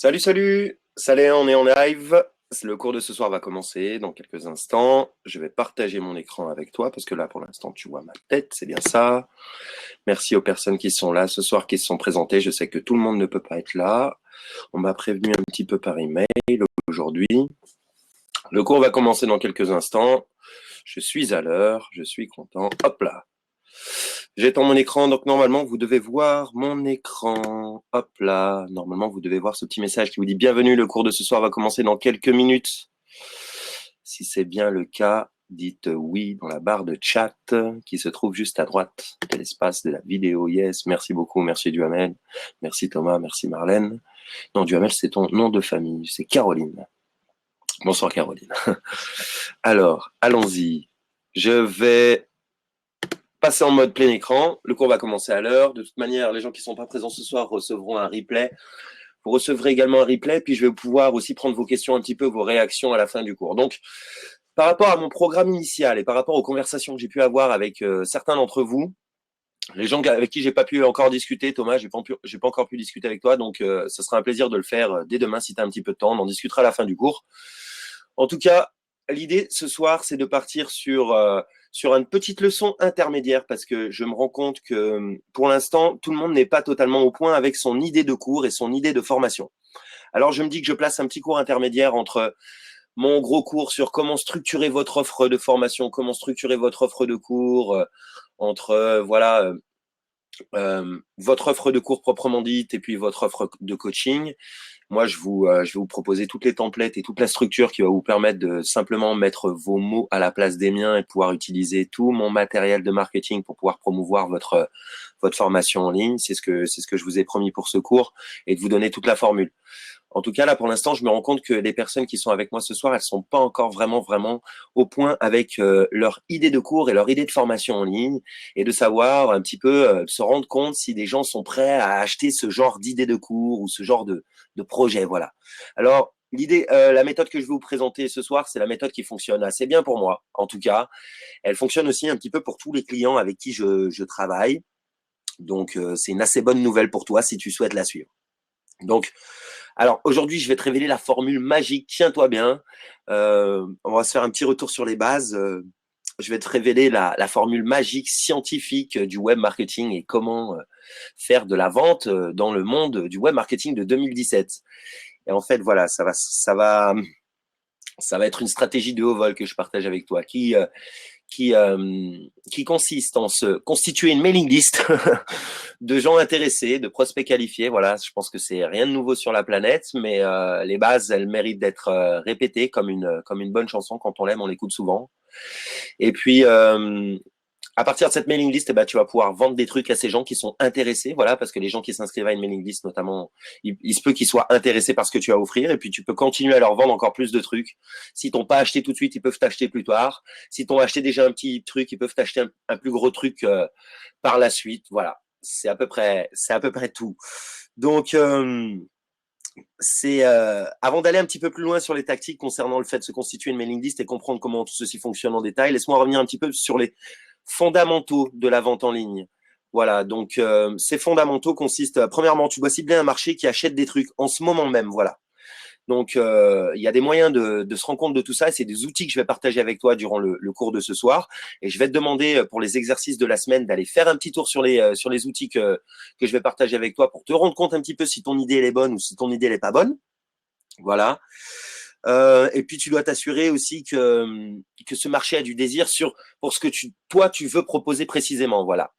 Salut, salut! Salut, on est en live. Le cours de ce soir va commencer dans quelques instants. Je vais partager mon écran avec toi parce que là, pour l'instant, tu vois ma tête, c'est bien ça. Merci aux personnes qui sont là ce soir, qui se sont présentées. Je sais que tout le monde ne peut pas être là. On m'a prévenu un petit peu par email aujourd'hui. Le cours va commencer dans quelques instants. Je suis à l'heure, je suis content. Hop là! J'étends mon écran, donc normalement, vous devez voir mon écran. Hop là, normalement, vous devez voir ce petit message qui vous dit « Bienvenue, le cours de ce soir va commencer dans quelques minutes ». Si c'est bien le cas, dites oui dans la barre de chat qui se trouve juste à droite de l'espace de la vidéo. Yes, merci beaucoup, merci Duhamel, merci Thomas, merci Marlène. Non, Duhamel, c'est ton nom de famille, c'est Caroline. Bonsoir Caroline. Alors, allons-y. Je vais passer en mode plein écran. Le cours va commencer à l'heure. De toute manière, les gens qui ne sont pas présents ce soir recevront un replay. Vous recevrez également un replay, puis je vais pouvoir aussi prendre vos questions un petit peu, vos réactions à la fin du cours. Donc, par rapport à mon programme initial et par rapport aux conversations que j'ai pu avoir avec certains d'entre vous, les gens avec qui j'ai pas pu encore discuter, Thomas, j'ai pas encore pu discuter avec toi, donc ce sera un plaisir de le faire dès demain si tu as un petit peu de temps. On en discutera à la fin du cours. En tout cas, l'idée ce soir, c'est de partir sur une petite leçon intermédiaire parce que je me rends compte que pour l'instant, tout le monde n'est pas totalement au point avec son idée de cours et son idée de formation. Alors, je me dis que je place un petit cours intermédiaire entre mon gros cours sur comment structurer votre offre de formation, comment structurer votre offre de cours, entre votre offre de cours proprement dite et puis votre offre de coaching. Moi, je vais vous proposer toutes les templates et toute la structure qui va vous permettre de simplement mettre vos mots à la place des miens et pouvoir utiliser tout mon matériel de marketing pour pouvoir promouvoir votre formation en ligne. C'est ce que je vous ai promis pour ce cours et de vous donner toute la formule. En tout cas, là, pour l'instant, je me rends compte que les personnes qui sont avec moi ce soir, elles sont pas encore vraiment au point avec leur idée de cours et leur idée de formation en ligne et de savoir un petit peu se rendre compte si des gens sont prêts à acheter ce genre d'idée de cours ou ce genre de projet. Voilà. Alors, l'idée, la méthode que je vais vous présenter ce soir, c'est la méthode qui fonctionne assez bien pour moi. En tout cas, elle fonctionne aussi un petit peu pour tous les clients avec qui je travaille. Donc, c'est une assez bonne nouvelle pour toi si tu souhaites la suivre. Donc, alors aujourd'hui, je vais te révéler la formule magique. Tiens-toi bien. On va se faire un petit retour sur les bases. Je vais te révéler la formule magique scientifique du web marketing et comment faire de la vente dans le monde du web marketing de 2017. Et en fait, voilà, ça va être une stratégie de haut vol que je partage avec toi qui consiste en se constituer une mailing list de gens intéressés, de prospects qualifiés. Voilà, je pense que c'est rien de nouveau sur la planète, mais les bases, elles méritent d'être répétées comme une bonne chanson. Quand on l'aime, on l'écoute souvent. Et puis, à partir de cette mailing list, tu vas pouvoir vendre des trucs à ces gens qui sont intéressés, voilà, parce que les gens qui s'inscrivent à une mailing list, notamment, il se peut qu'ils soient intéressés par ce que tu as à offrir, et puis tu peux continuer à leur vendre encore plus de trucs. S'ils t'ont pas acheté tout de suite, ils peuvent t'acheter plus tard. S'ils t'ont acheté déjà un petit truc, ils peuvent t'acheter un plus gros truc par la suite. Voilà, c'est à peu près tout. Donc avant d'aller un petit peu plus loin sur les tactiques concernant le fait de se constituer une mailing list et comprendre comment tout ceci fonctionne en détail, laisse-moi revenir un petit peu sur les fondamentaux de la vente en ligne. Voilà, donc ces fondamentaux consistent, premièrement, tu dois cibler un marché qui achète des trucs en ce moment même, voilà. Donc, il y a des moyens de se rendre compte de tout ça et c'est des outils que je vais partager avec toi durant le cours de ce soir. Et je vais te demander pour les exercices de la semaine d'aller faire un petit tour sur les outils que je vais partager avec toi pour te rendre compte un petit peu si ton idée elle est bonne ou si ton idée elle est pas bonne. Voilà. Et puis tu dois t'assurer aussi que ce marché a du désir pour ce que toi tu veux proposer précisément, voilà.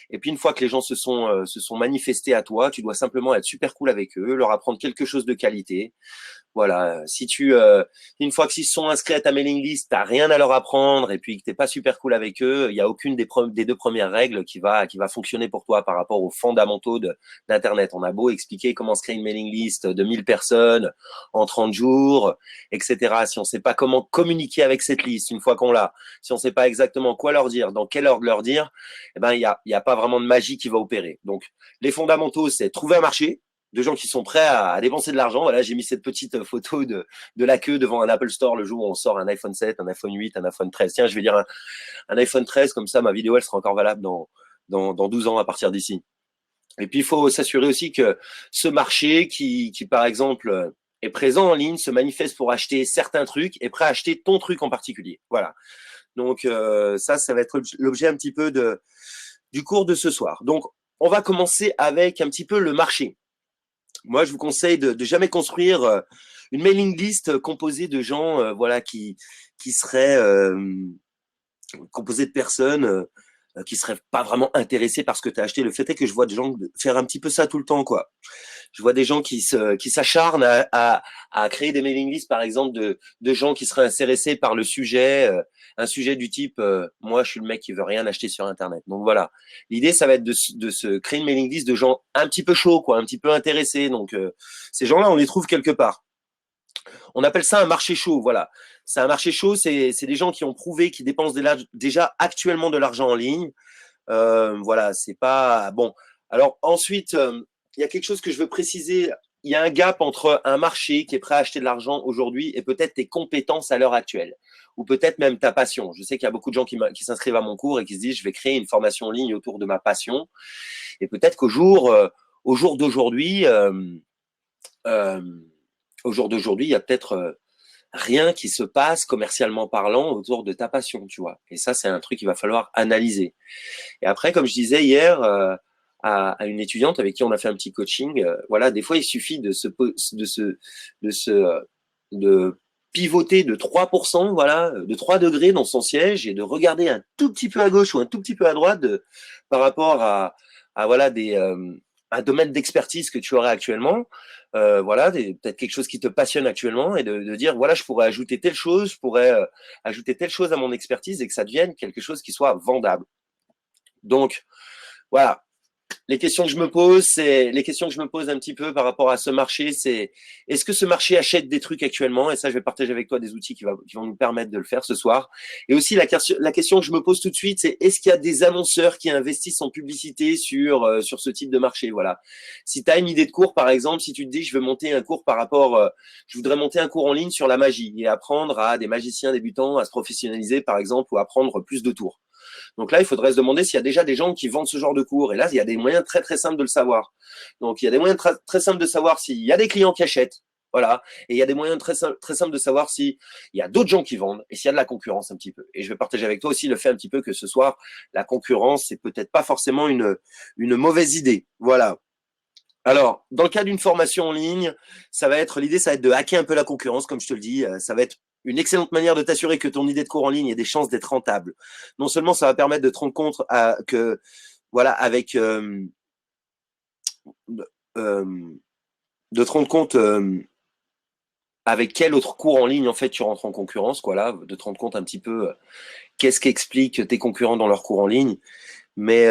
Et puis une fois que les gens se sont manifestés à toi, tu dois simplement être super cool avec eux, leur apprendre quelque chose de qualité. Voilà, si une fois qu'ils sont inscrits à ta mailing list, t'as rien à leur apprendre et puis que t'es pas super cool avec eux, il y a aucune des deux premières règles qui va fonctionner pour toi par rapport aux fondamentaux d'internet. On a beau expliquer comment se créer une mailing list de 1000 personnes en 30 jours, etc. Si on sait pas comment communiquer avec cette liste une fois qu'on l'a, si on sait pas exactement quoi leur dire, dans quel ordre leur dire, il y a pas vraiment de magie qui va opérer. Donc les fondamentaux, c'est trouver un marché de gens qui sont prêts à dépenser de l'argent. Voilà, j'ai mis cette petite photo de la queue devant un Apple Store le jour où on sort un iPhone 7, un iPhone 8, un iPhone 13. Tiens, je vais dire un iPhone 13, comme ça ma vidéo elle sera encore valable dans 12 ans à partir d'ici. Et puis, il faut s'assurer aussi que ce marché par exemple, est présent en ligne, se manifeste pour acheter certains trucs, est prêt à acheter ton truc en particulier. Voilà. Donc, ça va être l'objet un petit peu du cours de ce soir. Donc, on va commencer avec un petit peu le marché. Moi, je vous conseille de jamais construire une mailing list composée de gens, voilà, qui seraient composée de personnes qui seraient pas vraiment intéressés par ce que tu as acheté. Le fait est que je vois des gens faire un petit peu ça tout le temps, quoi. Je vois des gens qui s'acharnent à créer des mailing lists, par exemple, de gens qui seraient intéressés par le sujet, un sujet du type moi, je suis le mec qui veut rien acheter sur Internet. Donc voilà. L'idée, ça va être de se créer une mailing list de gens un petit peu chauds, quoi, un petit peu intéressés. Donc ces gens-là, on les trouve quelque part. On appelle ça un marché chaud, voilà. C'est un marché chaud, c'est des gens qui ont prouvé qu'ils dépensent déjà actuellement de l'argent en ligne. Voilà, c'est pas bon. Alors ensuite, il y a quelque chose que je veux préciser. Il y a un gap entre un marché qui est prêt à acheter de l'argent aujourd'hui et peut-être tes compétences à l'heure actuelle, ou peut-être même ta passion. Je sais qu'il y a beaucoup de gens qui s'inscrivent à mon cours et qui se disent je vais créer une formation en ligne autour de ma passion. Et peut-être au jour d'aujourd'hui, euh, au jour d'aujourd'hui, il y a peut-être rien qui se passe commercialement parlant autour de ta passion, tu vois. Et ça, c'est un truc qu'il va falloir analyser. Et après, comme je disais hier à une étudiante avec qui on a fait un petit coaching, voilà, des fois, il suffit de pivoter de 3%, voilà, de 3 degrés dans son siège et de regarder un tout petit peu à gauche ou un tout petit peu à droite par rapport à voilà, un domaine d'expertise que tu aurais actuellement, voilà, peut-être quelque chose qui te passionne actuellement et de dire, voilà, je pourrais ajouter telle chose, je pourrais ajouter telle chose à mon expertise et que ça devienne quelque chose qui soit vendable. Donc, voilà. Les questions que je me pose, un petit peu par rapport à ce marché, c'est est-ce que ce marché achète des trucs actuellement? Et ça, je vais partager avec toi des outils qui vont nous permettre de le faire ce soir. Et aussi, la question que je me pose tout de suite, c'est est-ce qu'il y a des annonceurs qui investissent en publicité sur ce type de marché? Voilà. Si tu as une idée de cours, par exemple, si tu te dis, je veux monter un cours je voudrais monter un cours en ligne sur la magie et apprendre à des magiciens débutants à se professionnaliser, par exemple, ou apprendre plus de tours. Donc là, il faudrait se demander s'il y a déjà des gens qui vendent ce genre de cours. Et là, il y a des moyens très, très simples de le savoir. Donc, il y a des moyens très, très simples de savoir s'il y a des clients qui achètent. Voilà. Et il y a des moyens très, très simples de savoir s'il y a d'autres gens qui vendent et s'il y a de la concurrence un petit peu. Et je vais partager avec toi aussi le fait un petit peu que ce soir, la concurrence, c'est peut-être pas forcément une mauvaise idée. Voilà. Alors, dans le cas d'une formation en ligne, l'idée, ça va être de hacker un peu la concurrence, comme je te le dis. Ça va être une excellente manière de t'assurer que ton idée de cours en ligne ait des chances d'être rentable. Non seulement ça va permettre de te rendre compte que, voilà, euh, de te rendre compte avec quel autre cours en ligne en fait tu rentres en concurrence, quoi, là, de te rendre compte un petit peu qu'est-ce qu'expliquent tes concurrents dans leurs cours en ligne, mais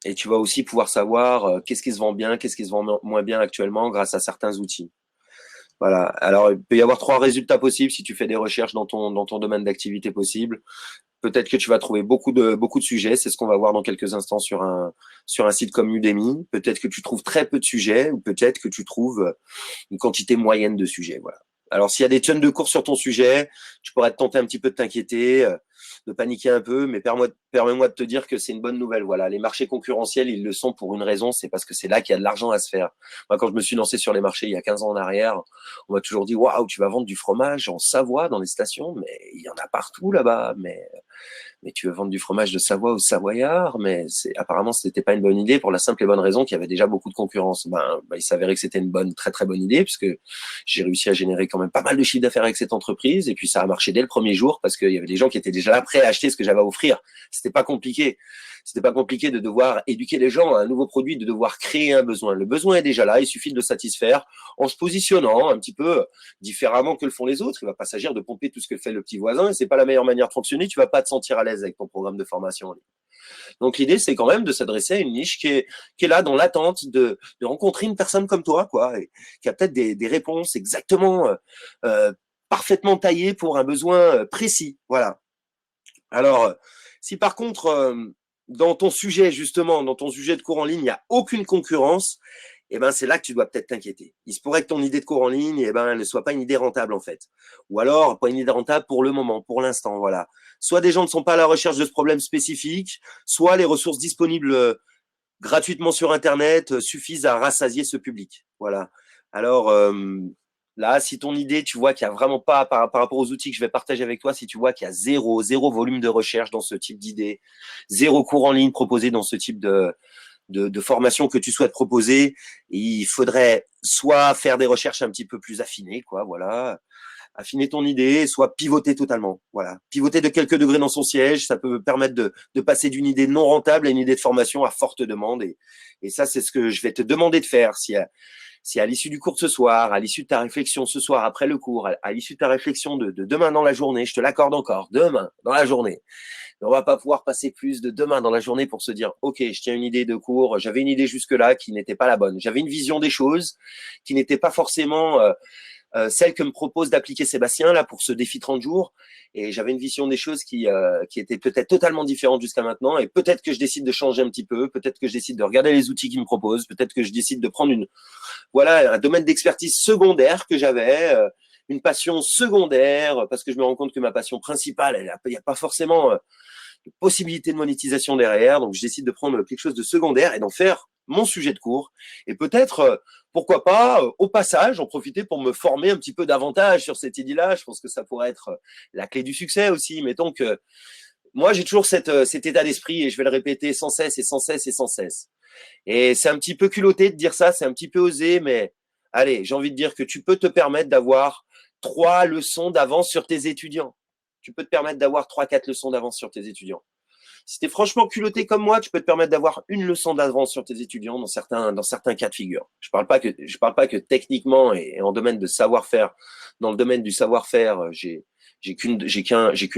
et tu vas aussi pouvoir savoir qu'est-ce qui se vend bien, qu'est-ce qui se vend moins bien actuellement grâce à certains outils. Voilà. Alors, il peut y avoir 3 résultats possibles si tu fais des recherches dans ton domaine d'activité possible. Peut-être que tu vas trouver beaucoup de sujets. C'est ce qu'on va voir dans quelques instants sur un site comme Udemy. Peut-être que tu trouves très peu de sujets ou peut-être que tu trouves une quantité moyenne de sujets. Voilà. Alors, s'il y a des tonnes de cours sur ton sujet, tu pourrais te tenter un petit peu de t'inquiéter, de paniquer un peu, mais permets-moi de te dire que c'est une bonne nouvelle. Voilà, les marchés concurrentiels, ils le sont pour une raison, c'est parce que c'est là qu'il y a de l'argent à se faire. Moi, quand je me suis lancé sur les marchés il y a 15 ans en arrière, on m'a toujours dit, waouh, tu vas vendre du fromage en Savoie dans les stations, mais il y en a partout là-bas, mais tu veux vendre du fromage de Savoie aux Savoyards, mais apparemment c'était pas une bonne idée pour la simple et bonne raison qu'il y avait déjà beaucoup de concurrence. Il s'avérait que c'était une très très bonne idée puisque j'ai réussi à générer quand même pas mal de chiffre d'affaires avec cette entreprise et puis ça a marché dès le premier jour parce qu'il y avait des gens qui étaient déjà là prêts à acheter ce que j'avais à offrir. C'était pas compliqué. C'était pas compliqué de devoir éduquer les gens à un nouveau produit, de devoir créer un besoin. Le besoin est déjà là, il suffit de le satisfaire en se positionnant un petit peu différemment que le font les autres. Il va pas s'agir de pomper tout ce que fait le petit voisin et c'est pas la meilleure manière de fonctionner. Tu vas pas te sentir à l'aise avec ton programme de formation en ligne. Donc l'idée, c'est quand même de s'adresser à une niche qui est là dans l'attente de rencontrer une personne comme toi, quoi, et qui a peut-être des réponses exactement parfaitement taillées pour un besoin précis. Voilà. Alors, si par contre, dans ton sujet, justement, dans ton sujet de cours en ligne, il n'y a aucune concurrence, eh ben, c'est là que tu dois peut-être t'inquiéter. Il se pourrait que ton idée de cours en ligne, eh ben, elle ne soit pas une idée rentable, en fait. Ou alors, pas une idée rentable pour le moment, pour l'instant, voilà. Soit des gens ne sont pas à la recherche de ce problème spécifique, soit les ressources disponibles gratuitement sur Internet suffisent à rassasier ce public. Voilà. Alors là, si ton idée, tu vois qu'il n'y a vraiment pas, par rapport aux outils que je vais partager avec toi, si tu vois qu'il y a zéro volume de recherche dans ce type d'idée, zéro cours en ligne proposé dans ce type de formation que tu souhaites proposer, il faudrait soit faire des recherches un petit peu plus affinées, quoi, voilà, affiner ton idée, soit pivoter totalement. Voilà, pivoter de quelques degrés dans son siège, ça peut permettre de passer d'une idée non rentable à une idée de formation à forte demande. Et ça, c'est ce que je vais te demander de faire. Si à l'issue du cours de ce soir, à l'issue de ta réflexion ce soir après le cours, à l'issue de ta réflexion de demain dans la journée, je te l'accorde encore, demain dans la journée, mais on va pas pouvoir passer plus de demain dans la journée pour se dire, OK, je tiens une idée de cours, j'avais une idée jusque-là qui n'était pas la bonne. J'avais une vision des choses qui n'était pas forcément celle que me propose d'appliquer Sébastien là pour ce défi 30 jours. Et j'avais une vision des choses qui était peut-être totalement différente jusqu'à maintenant. Et peut-être que je décide de changer un petit peu, peut-être que je décide de regarder les outils qu'il me propose, peut-être que je décide de prendre un domaine d'expertise secondaire que j'avais, une passion secondaire, parce que je me rends compte que ma passion principale, il n'y a pas forcément de possibilité de monétisation derrière. Donc, je décide de prendre quelque chose de secondaire et d'en faire mon sujet de cours. Et peut-être, pourquoi pas, au passage, en profiter pour me former un petit peu davantage sur cette idée-là. Je pense que ça pourrait être la clé du succès aussi. Mettons que moi, j'ai toujours cet état d'esprit et je vais le répéter sans cesse et sans cesse et sans cesse. Et c'est un petit peu culotté de dire ça, c'est un petit peu osé, mais allez, j'ai envie de dire que tu peux te permettre d'avoir 3 leçons d'avance sur tes étudiants. Tu peux te permettre d'avoir 3, 4 leçons d'avance sur tes étudiants. Si tu es franchement culotté comme moi, tu peux te permettre d'avoir une leçon d'avance sur tes étudiants dans certains cas de figure. Je parle pas que techniquement et en domaine de savoir-faire, dans le domaine du savoir-faire, j'ai qu'une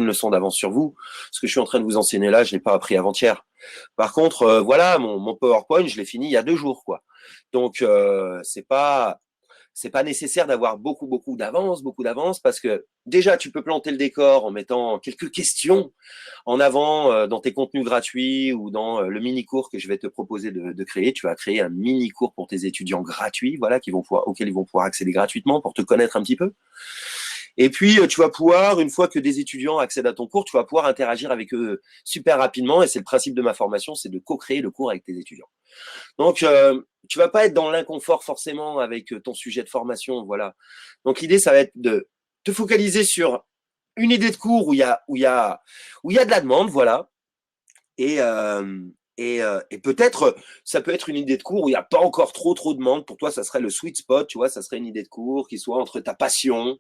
leçon d'avance sur vous. Ce que je suis en train de vous enseigner là, je l'ai pas appris avant-hier. Par contre, voilà, mon PowerPoint, je l'ai fini il y a 2 jours, quoi. Donc c'est pas nécessaire d'avoir beaucoup d'avance, parce que déjà tu peux planter le décor en mettant quelques questions en avant dans tes contenus gratuits ou dans le mini cours que je vais te proposer de créer. Tu vas créer un mini cours pour tes étudiants gratuits, voilà, auxquels ils vont pouvoir accéder gratuitement pour te connaître un petit peu. Et puis, tu vas pouvoir, une fois que des étudiants accèdent à ton cours, tu vas pouvoir interagir avec eux super rapidement. Et c'est le principe de ma formation, c'est de co-créer le cours avec tes étudiants. Donc, tu vas pas être dans l'inconfort forcément avec ton sujet de formation, voilà. Donc, l'idée, ça va être de te focaliser sur une idée de cours où il y a de la demande, voilà. Et, et peut-être, ça peut être une idée de cours où il n'y a pas encore trop de demande. Pour toi, ça serait le sweet spot, tu vois, ça serait une idée de cours qui soit entre ta passion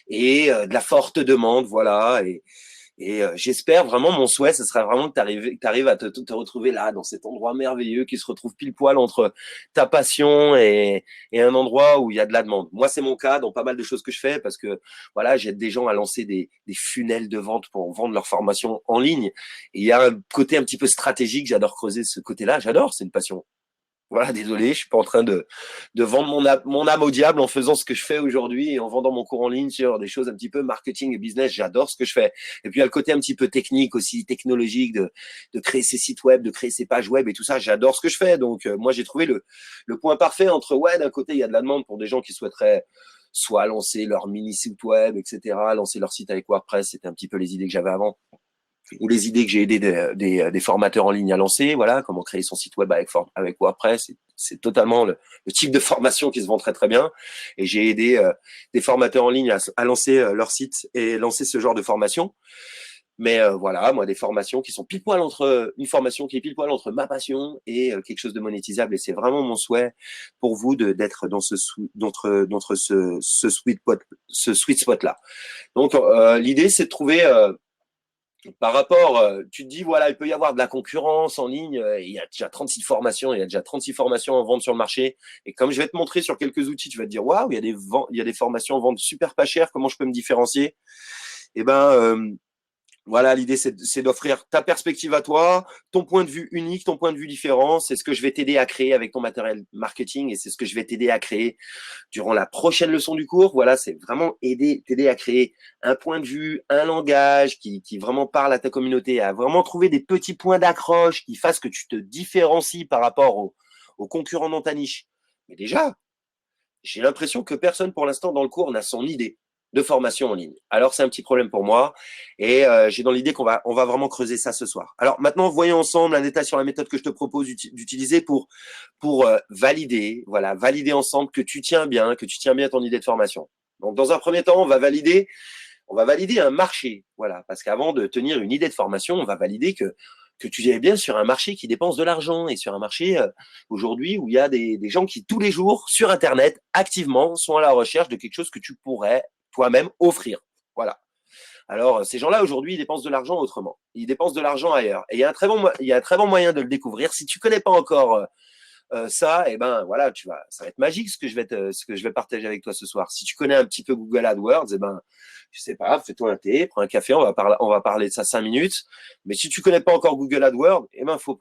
et de la forte demande, voilà. Et j'espère vraiment, mon souhait, ce serait vraiment que tu arrives à te retrouver là, dans cet endroit merveilleux qui se retrouve pile poil entre ta passion et un endroit où il y a de la demande. Moi, c'est mon cas dans pas mal de choses que je fais, parce que voilà, j'aide des gens à lancer des funnels de vente pour vendre leur formation en ligne. Et il y a un côté un petit peu stratégique, j'adore creuser ce côté-là, j'adore, c'est une passion. Voilà, désolé, je suis pas en train de vendre mon âme au diable en faisant ce que je fais aujourd'hui et en vendant mon cours en ligne sur des choses un petit peu marketing et business. J'adore ce que je fais. Et puis, il y a le côté un petit peu technique aussi, technologique, de créer ses sites web, de créer ses pages web et tout ça. J'adore ce que je fais. Donc, moi, j'ai trouvé le point parfait entre, ouais, d'un côté, il y a de la demande pour des gens qui souhaiteraient soit lancer leur mini site web, etc., lancer leur site avec WordPress. C'était un petit peu les idées que j'avais avant, ou les idées que j'ai aidé des formateurs en ligne à lancer, voilà, comment créer son site web avec WordPress. C'est totalement le type de formation qui se vend très très bien. Et j'ai aidé des formateurs en ligne à lancer leur site et lancer ce genre de formation. Mais voilà, moi, des formations qui sont pile poil entre une formation qui est pile poil entre ma passion et quelque chose de monétisable. Et c'est vraiment mon souhait pour vous d'être dans ce sweet spot là. Donc l'idée, c'est de trouver par rapport, tu te dis, voilà, il peut y avoir de la concurrence en ligne, il y a déjà 36 formations, il y a déjà 36 formations en vente sur le marché. Et comme je vais te montrer sur quelques outils, tu vas te dire, waouh, il y a des formations en vente super pas chères, comment je peux me différencier? Eh ben, voilà, l'idée, c'est d'offrir ta perspective à toi, ton point de vue unique, ton point de vue différent. C'est ce que je vais t'aider à créer avec ton matériel marketing et c'est ce que je vais t'aider à créer durant la prochaine leçon du cours. Voilà, c'est vraiment t'aider à créer un point de vue, un langage qui vraiment parle à ta communauté, à vraiment trouver des petits points d'accroche qui fassent que tu te différencies par rapport aux concurrents dans ta niche. Mais déjà, j'ai l'impression que personne pour l'instant dans le cours n'a son idée. de formation en ligne. Alors, c'est un petit problème pour moi et j'ai dans l'idée on va vraiment creuser ça ce soir. Alors maintenant, voyons ensemble un détail sur la méthode que je te propose d'utiliser pour valider, voilà, valider ensemble que tu tiens bien ton idée de formation. Donc, dans un premier temps, on va valider un marché, voilà, parce qu'avant de tenir une idée de formation, on va valider que tu es bien sur un marché qui dépense de l'argent et sur un marché aujourd'hui où il y a des gens qui tous les jours sur Internet activement sont à la recherche de quelque chose que tu pourrais toi-même offrir. Voilà. Alors, ces gens-là, aujourd'hui, ils dépensent de l'argent autrement. Ils dépensent de l'argent ailleurs. Et il y a un très bon moyen de le découvrir. Si tu connais pas encore ça, et ben voilà, ça va être magique ce que je vais partager avec toi ce soir. Si tu connais un petit peu Google AdWords, et ben, je sais pas, fais-toi un thé, prends un café, on va parler de ça 5 minutes. Mais si tu connais pas encore Google AdWords, et ben, faut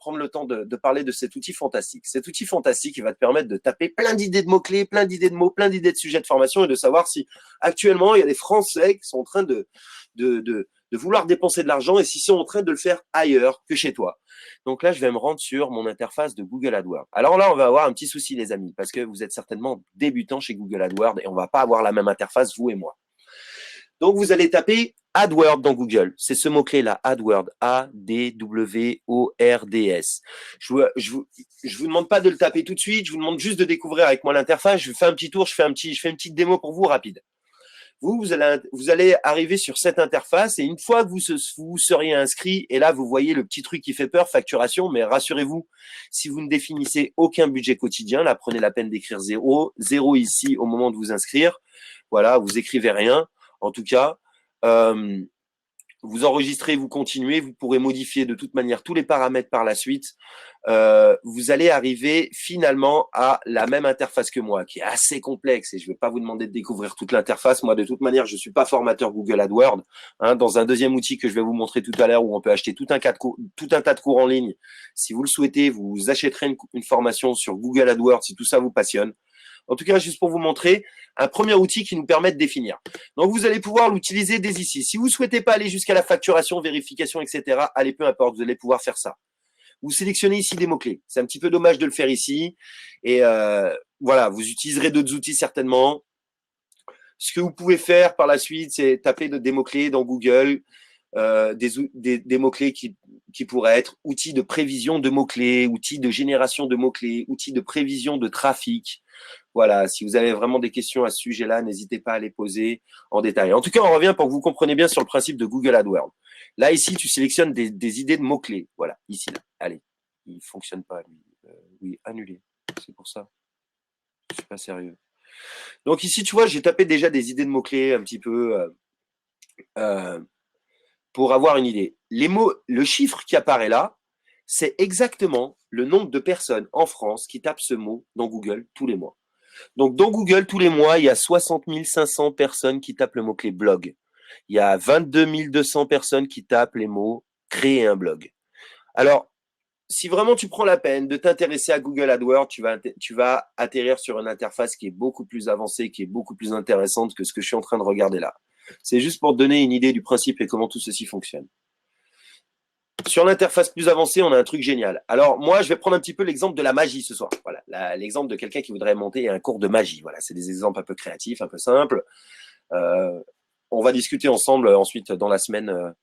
prendre le temps de parler de cet outil fantastique. Cet outil fantastique, il va te permettre de taper plein d'idées de mots-clés, plein d'idées de mots, plein d'idées de sujets de formation et de savoir si actuellement il y a des Français qui sont en train de vouloir dépenser de l'argent et s'ils sont en train de le faire ailleurs que chez toi. Donc là, je vais me rendre sur mon interface de Google AdWords. Alors là, on va avoir un petit souci, les amis, parce que vous êtes certainement débutants chez Google AdWords et on va pas avoir la même interface, vous et moi. Donc, vous allez taper AdWords dans Google. C'est ce mot-clé-là, AdWords, A-D-W-O-R-D-S. Je vous demande pas de le taper tout de suite, je vous demande juste de découvrir avec moi l'interface. Je fais un petit tour, je fais une petite démo pour vous rapide. Vous allez arriver sur cette interface et une fois que vous seriez inscrit, et là, vous voyez le petit truc qui fait peur, facturation, mais rassurez-vous, si vous ne définissez aucun budget quotidien, là, prenez la peine d'écrire zéro ici au moment de vous inscrire. Voilà, vous écrivez rien. En tout cas, vous enregistrez, vous continuez, vous pourrez modifier de toute manière tous les paramètres par la suite. Vous allez arriver finalement à la même interface que moi, qui est assez complexe et je ne vais pas vous demander de découvrir toute l'interface. Moi, de toute manière, je ne suis pas formateur Google AdWords. Dans un deuxième outil que je vais vous montrer tout à l'heure où on peut acheter tout un tas de cours en ligne. Si vous le souhaitez, vous achèterez une formation sur Google AdWords si tout ça vous passionne. En tout cas, juste pour vous montrer un premier outil qui nous permet de définir. Donc, vous allez pouvoir l'utiliser dès ici. Si vous ne souhaitez pas aller jusqu'à la facturation, vérification, etc., allez, peu importe, vous allez pouvoir faire ça. Vous sélectionnez ici des mots-clés. C'est un petit peu dommage de le faire ici. Et voilà, vous utiliserez d'autres outils certainement. Ce que vous pouvez faire par la suite, c'est taper des mots-clés dans Google, des mots-clés qui pourraient être outils de prévision de mots-clés, outils de génération de mots-clés, outils de prévision de trafic. Voilà, si vous avez vraiment des questions à ce sujet-là, n'hésitez pas à les poser en détail. En tout cas, on revient pour que vous compreniez bien sur le principe de Google AdWords. Là, ici, tu sélectionnes des idées de mots-clés. Voilà, ici, là. Allez, il ne fonctionne pas, lui. Oui, annulé. C'est pour ça. Je suis pas sérieux. Donc ici, tu vois, j'ai tapé déjà des idées de mots-clés un petit peu pour avoir une idée. Les mots, le chiffre qui apparaît là, c'est exactement le nombre de personnes en France qui tapent ce mot dans Google tous les mois. Donc, dans Google, tous les mois, il y a 60 500 personnes qui tapent le mot-clé blog. Il y a 22 200 personnes qui tapent les mots créer un blog. Alors, si vraiment tu prends la peine de t'intéresser à Google AdWords, tu vas atterrir sur une interface qui est beaucoup plus avancée, qui est beaucoup plus intéressante que ce que je suis en train de regarder là. C'est juste pour te donner une idée du principe et comment tout ceci fonctionne. Sur l'interface plus avancée, on a un truc génial. Alors, moi, je vais prendre un petit peu l'exemple de la magie ce soir. Voilà, l'exemple de quelqu'un qui voudrait monter un cours de magie. Voilà, c'est des exemples un peu créatifs, un peu simples. On va discuter ensemble ensuite dans la semaine,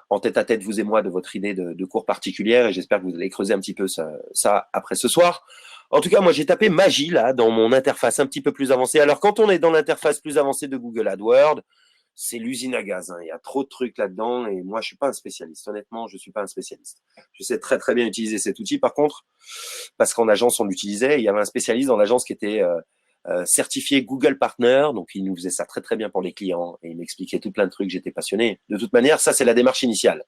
en tête-à-tête, vous et moi, de votre idée de cours particulière. Et j'espère que vous allez creuser un petit peu ça après ce soir. En tout cas, moi, j'ai tapé magie là dans mon interface un petit peu plus avancée. Alors, quand on est dans l'interface plus avancée de Google AdWords, c'est l'usine à gaz. Il y a trop de trucs là-dedans et moi, je suis pas un spécialiste. Honnêtement, je suis pas un spécialiste. Je sais très, très bien utiliser cet outil, par contre, parce qu'en agence, on l'utilisait. Il y avait un spécialiste dans l'agence qui était certifié Google Partner. Donc, il nous faisait ça très, très bien pour les clients et il m'expliquait tout plein de trucs. J'étais passionné. De toute manière, ça, c'est la démarche initiale.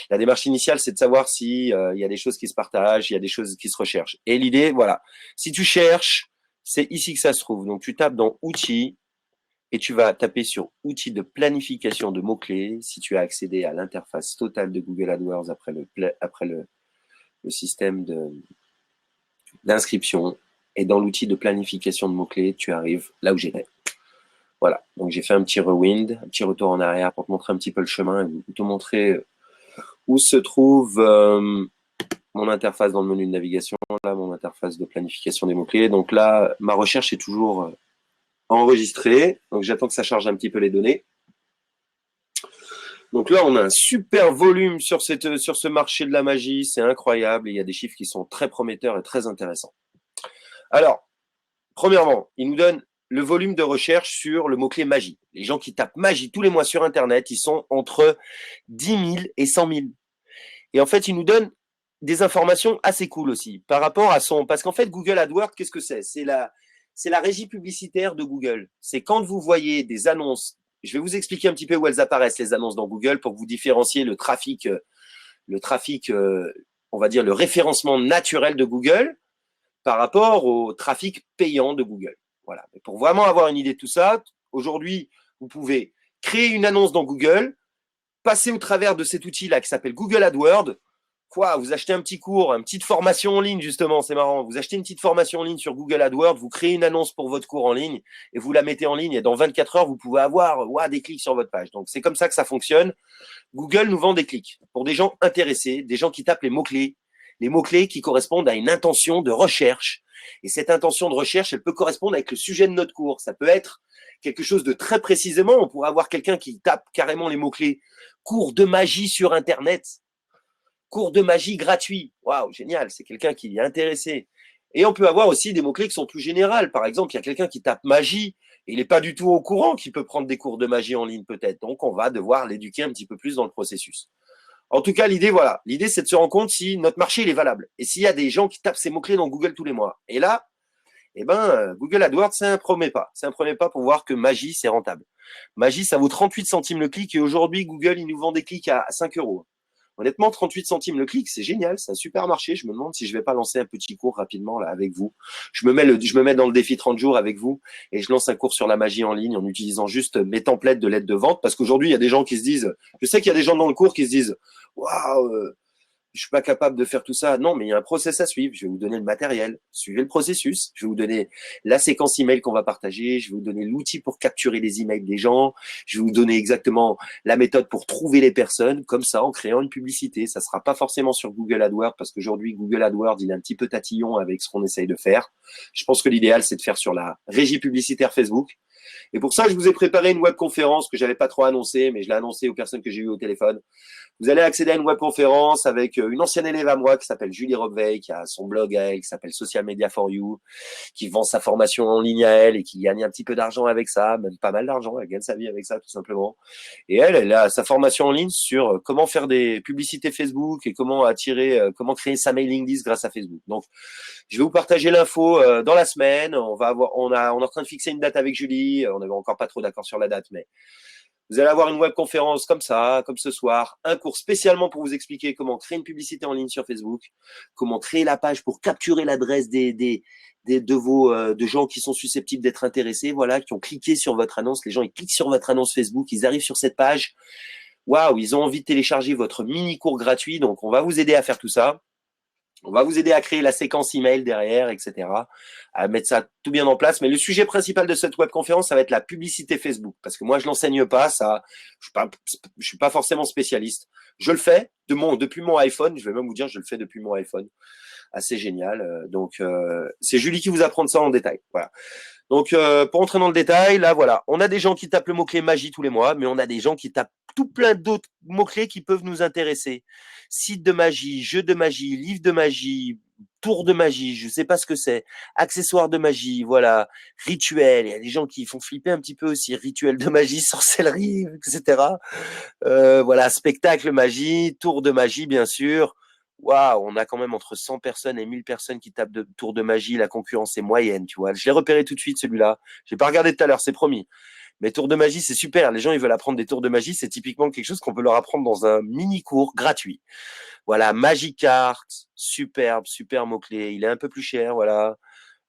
La démarche initiale, c'est de savoir si il y a des choses qui se partagent, il y a des choses qui se recherchent. Et l'idée, voilà. Si tu cherches, c'est ici que ça se trouve. Donc, tu tapes dans outils, et tu vas taper sur outils de planification de mots-clés si tu as accédé à l'interface totale de Google AdWords après le système d'inscription. Et dans l'outil de planification de mots-clés, tu arrives là où j'étais. Voilà, donc j'ai fait un petit rewind, un petit retour en arrière pour te montrer un petit peu le chemin et te montrer où se trouve mon interface dans le menu de navigation, là, mon interface de planification des mots-clés. Donc là, ma recherche est toujours enregistré. Donc j'attends que ça charge un petit peu les données. Donc là, on a un super volume sur ce marché de la magie. C'est incroyable. Et il y a des chiffres qui sont très prometteurs et très intéressants. Alors, premièrement, il nous donne le volume de recherche sur le mot-clé magie. Les gens qui tapent magie tous les mois sur Internet, ils sont entre 10 000 et 100 000. Et en fait, il nous donne des informations assez cool aussi par rapport à son. Parce qu'en fait, Google AdWords, qu'est-ce que c'est? C'est la régie publicitaire de Google. C'est quand vous voyez des annonces. Je vais vous expliquer un petit peu où elles apparaissent, les annonces dans Google, pour que vous différenciez le trafic, on va dire le référencement naturel de Google par rapport au trafic payant de Google. Voilà. Et pour vraiment avoir une idée de tout ça, aujourd'hui, vous pouvez créer une annonce dans Google, passer au travers de cet outil-là qui s'appelle Google AdWords. Quoi, vous achetez un petit cours, une petite formation en ligne, justement, c'est marrant. Vous achetez une petite formation en ligne sur Google AdWords, vous créez une annonce pour votre cours en ligne et vous la mettez en ligne et dans 24 heures, vous pouvez avoir des clics sur votre page. Donc, c'est comme ça que ça fonctionne. Google nous vend des clics pour des gens intéressés, des gens qui tapent les mots-clés qui correspondent à une intention de recherche. Et cette intention de recherche, elle peut correspondre avec le sujet de notre cours. Ça peut être quelque chose de très précisément. On pourrait avoir quelqu'un qui tape carrément les mots-clés cours de magie sur Internet, cours de magie gratuit. Waouh, génial, c'est quelqu'un qui est intéressé. Et on peut avoir aussi des mots-clés qui sont plus généraux. Par exemple, il y a quelqu'un qui tape magie et il n'est pas du tout au courant qu'il peut prendre des cours de magie en ligne peut-être. Donc, on va devoir l'éduquer un petit peu plus dans le processus. En tout cas, l'idée, voilà. L'idée, c'est de se rendre compte si notre marché il est valable. Et s'il y a des gens qui tapent ces mots-clés dans Google tous les mois. Et là, Google AdWords, c'est un premier pas. C'est un premier pas pour voir que magie, c'est rentable. Magie, ça vaut 38 centimes le clic. Et aujourd'hui, Google, il nous vend des clics à 5 euros. Honnêtement, 38 centimes le clic, c'est génial, c'est un super marché. Je me demande si je vais pas lancer un petit cours rapidement là avec vous. Je me mets dans le défi 30 jours avec vous et je lance un cours sur la magie en ligne en utilisant juste mes templates de lettres de vente parce qu'aujourd'hui, il y a des gens qui se disent, je sais qu'il y a des gens dans le cours qui se disent, waouh, je suis pas capable de faire tout ça. Non, mais il y a un process à suivre. Je vais vous donner le matériel. Suivez le processus. Je vais vous donner la séquence email qu'on va partager. Je vais vous donner l'outil pour capturer les emails des gens. Je vais vous donner exactement la méthode pour trouver les personnes, comme ça, en créant une publicité. Ça sera pas forcément sur Google AdWords parce qu'aujourd'hui, Google AdWords, il est un petit peu tatillon avec ce qu'on essaye de faire. Je pense que l'idéal, c'est de faire sur la régie publicitaire Facebook. Et pour ça, je vous ai préparé une webconférence que j'avais pas trop annoncée, mais je l'ai annoncée aux personnes que j'ai eues au téléphone. Vous allez accéder à une webconférence avec une ancienne élève à moi qui s'appelle Julie Roqueveille, qui a son blog à elle, qui s'appelle Social Media for You, qui vend sa formation en ligne à elle et qui gagne un petit peu d'argent avec ça, même pas mal d'argent, elle gagne sa vie avec ça tout simplement. Et elle a sa formation en ligne sur comment faire des publicités Facebook et comment comment créer sa mailing list grâce à Facebook. Donc, je vais vous partager l'info dans la semaine. On est en train de fixer une date avec Julie. On n'avait encore pas trop d'accord sur la date, mais vous allez avoir une webconférence comme ça, comme ce soir, un cours spécialement pour vous expliquer comment créer une publicité en ligne sur Facebook, comment créer la page pour capturer l'adresse de gens qui sont susceptibles d'être intéressés, voilà, qui ont cliqué sur votre annonce. Les gens, ils cliquent sur votre annonce Facebook, ils arrivent sur cette page. Waouh, ils ont envie de télécharger votre mini cours gratuit. Donc, on va vous aider à faire tout ça. On va vous aider à créer la séquence email derrière, etc., à mettre ça tout bien en place. Mais le sujet principal de cette webconférence, ça va être la publicité Facebook. Parce que moi, je l'enseigne pas, ça, je suis pas forcément spécialiste. Je le fais depuis mon iPhone. Je vais même vous dire, je le fais depuis mon iPhone. Assez génial. C'est Julie qui vous apprend ça en détail. Voilà. Donc, pour entrer dans le détail, là, voilà. On a des gens qui tapent le mot-clé magie tous les mois, mais on a des gens qui tapent tout plein d'autres mots-clés qui peuvent nous intéresser. Site de magie, jeu de magie, livre de magie, tour de magie, je sais pas ce que c'est, accessoires de magie, voilà, rituel. Il y a des gens qui font flipper un petit peu aussi, rituel de magie, sorcellerie, etc. Voilà, spectacle magie, tour de magie, bien sûr. Waouh, on a quand même entre 100 personnes et 1000 personnes qui tapent de tour de magie. La concurrence est moyenne, tu vois. Je l'ai repéré tout de suite, celui-là. J'ai pas regardé tout à l'heure, c'est promis. Mais tour de magie, c'est super. Les gens, ils veulent apprendre des tours de magie. C'est typiquement quelque chose qu'on peut leur apprendre dans un mini cours gratuit. Voilà, Magicart, superbe, super mot-clé. Il est un peu plus cher, voilà.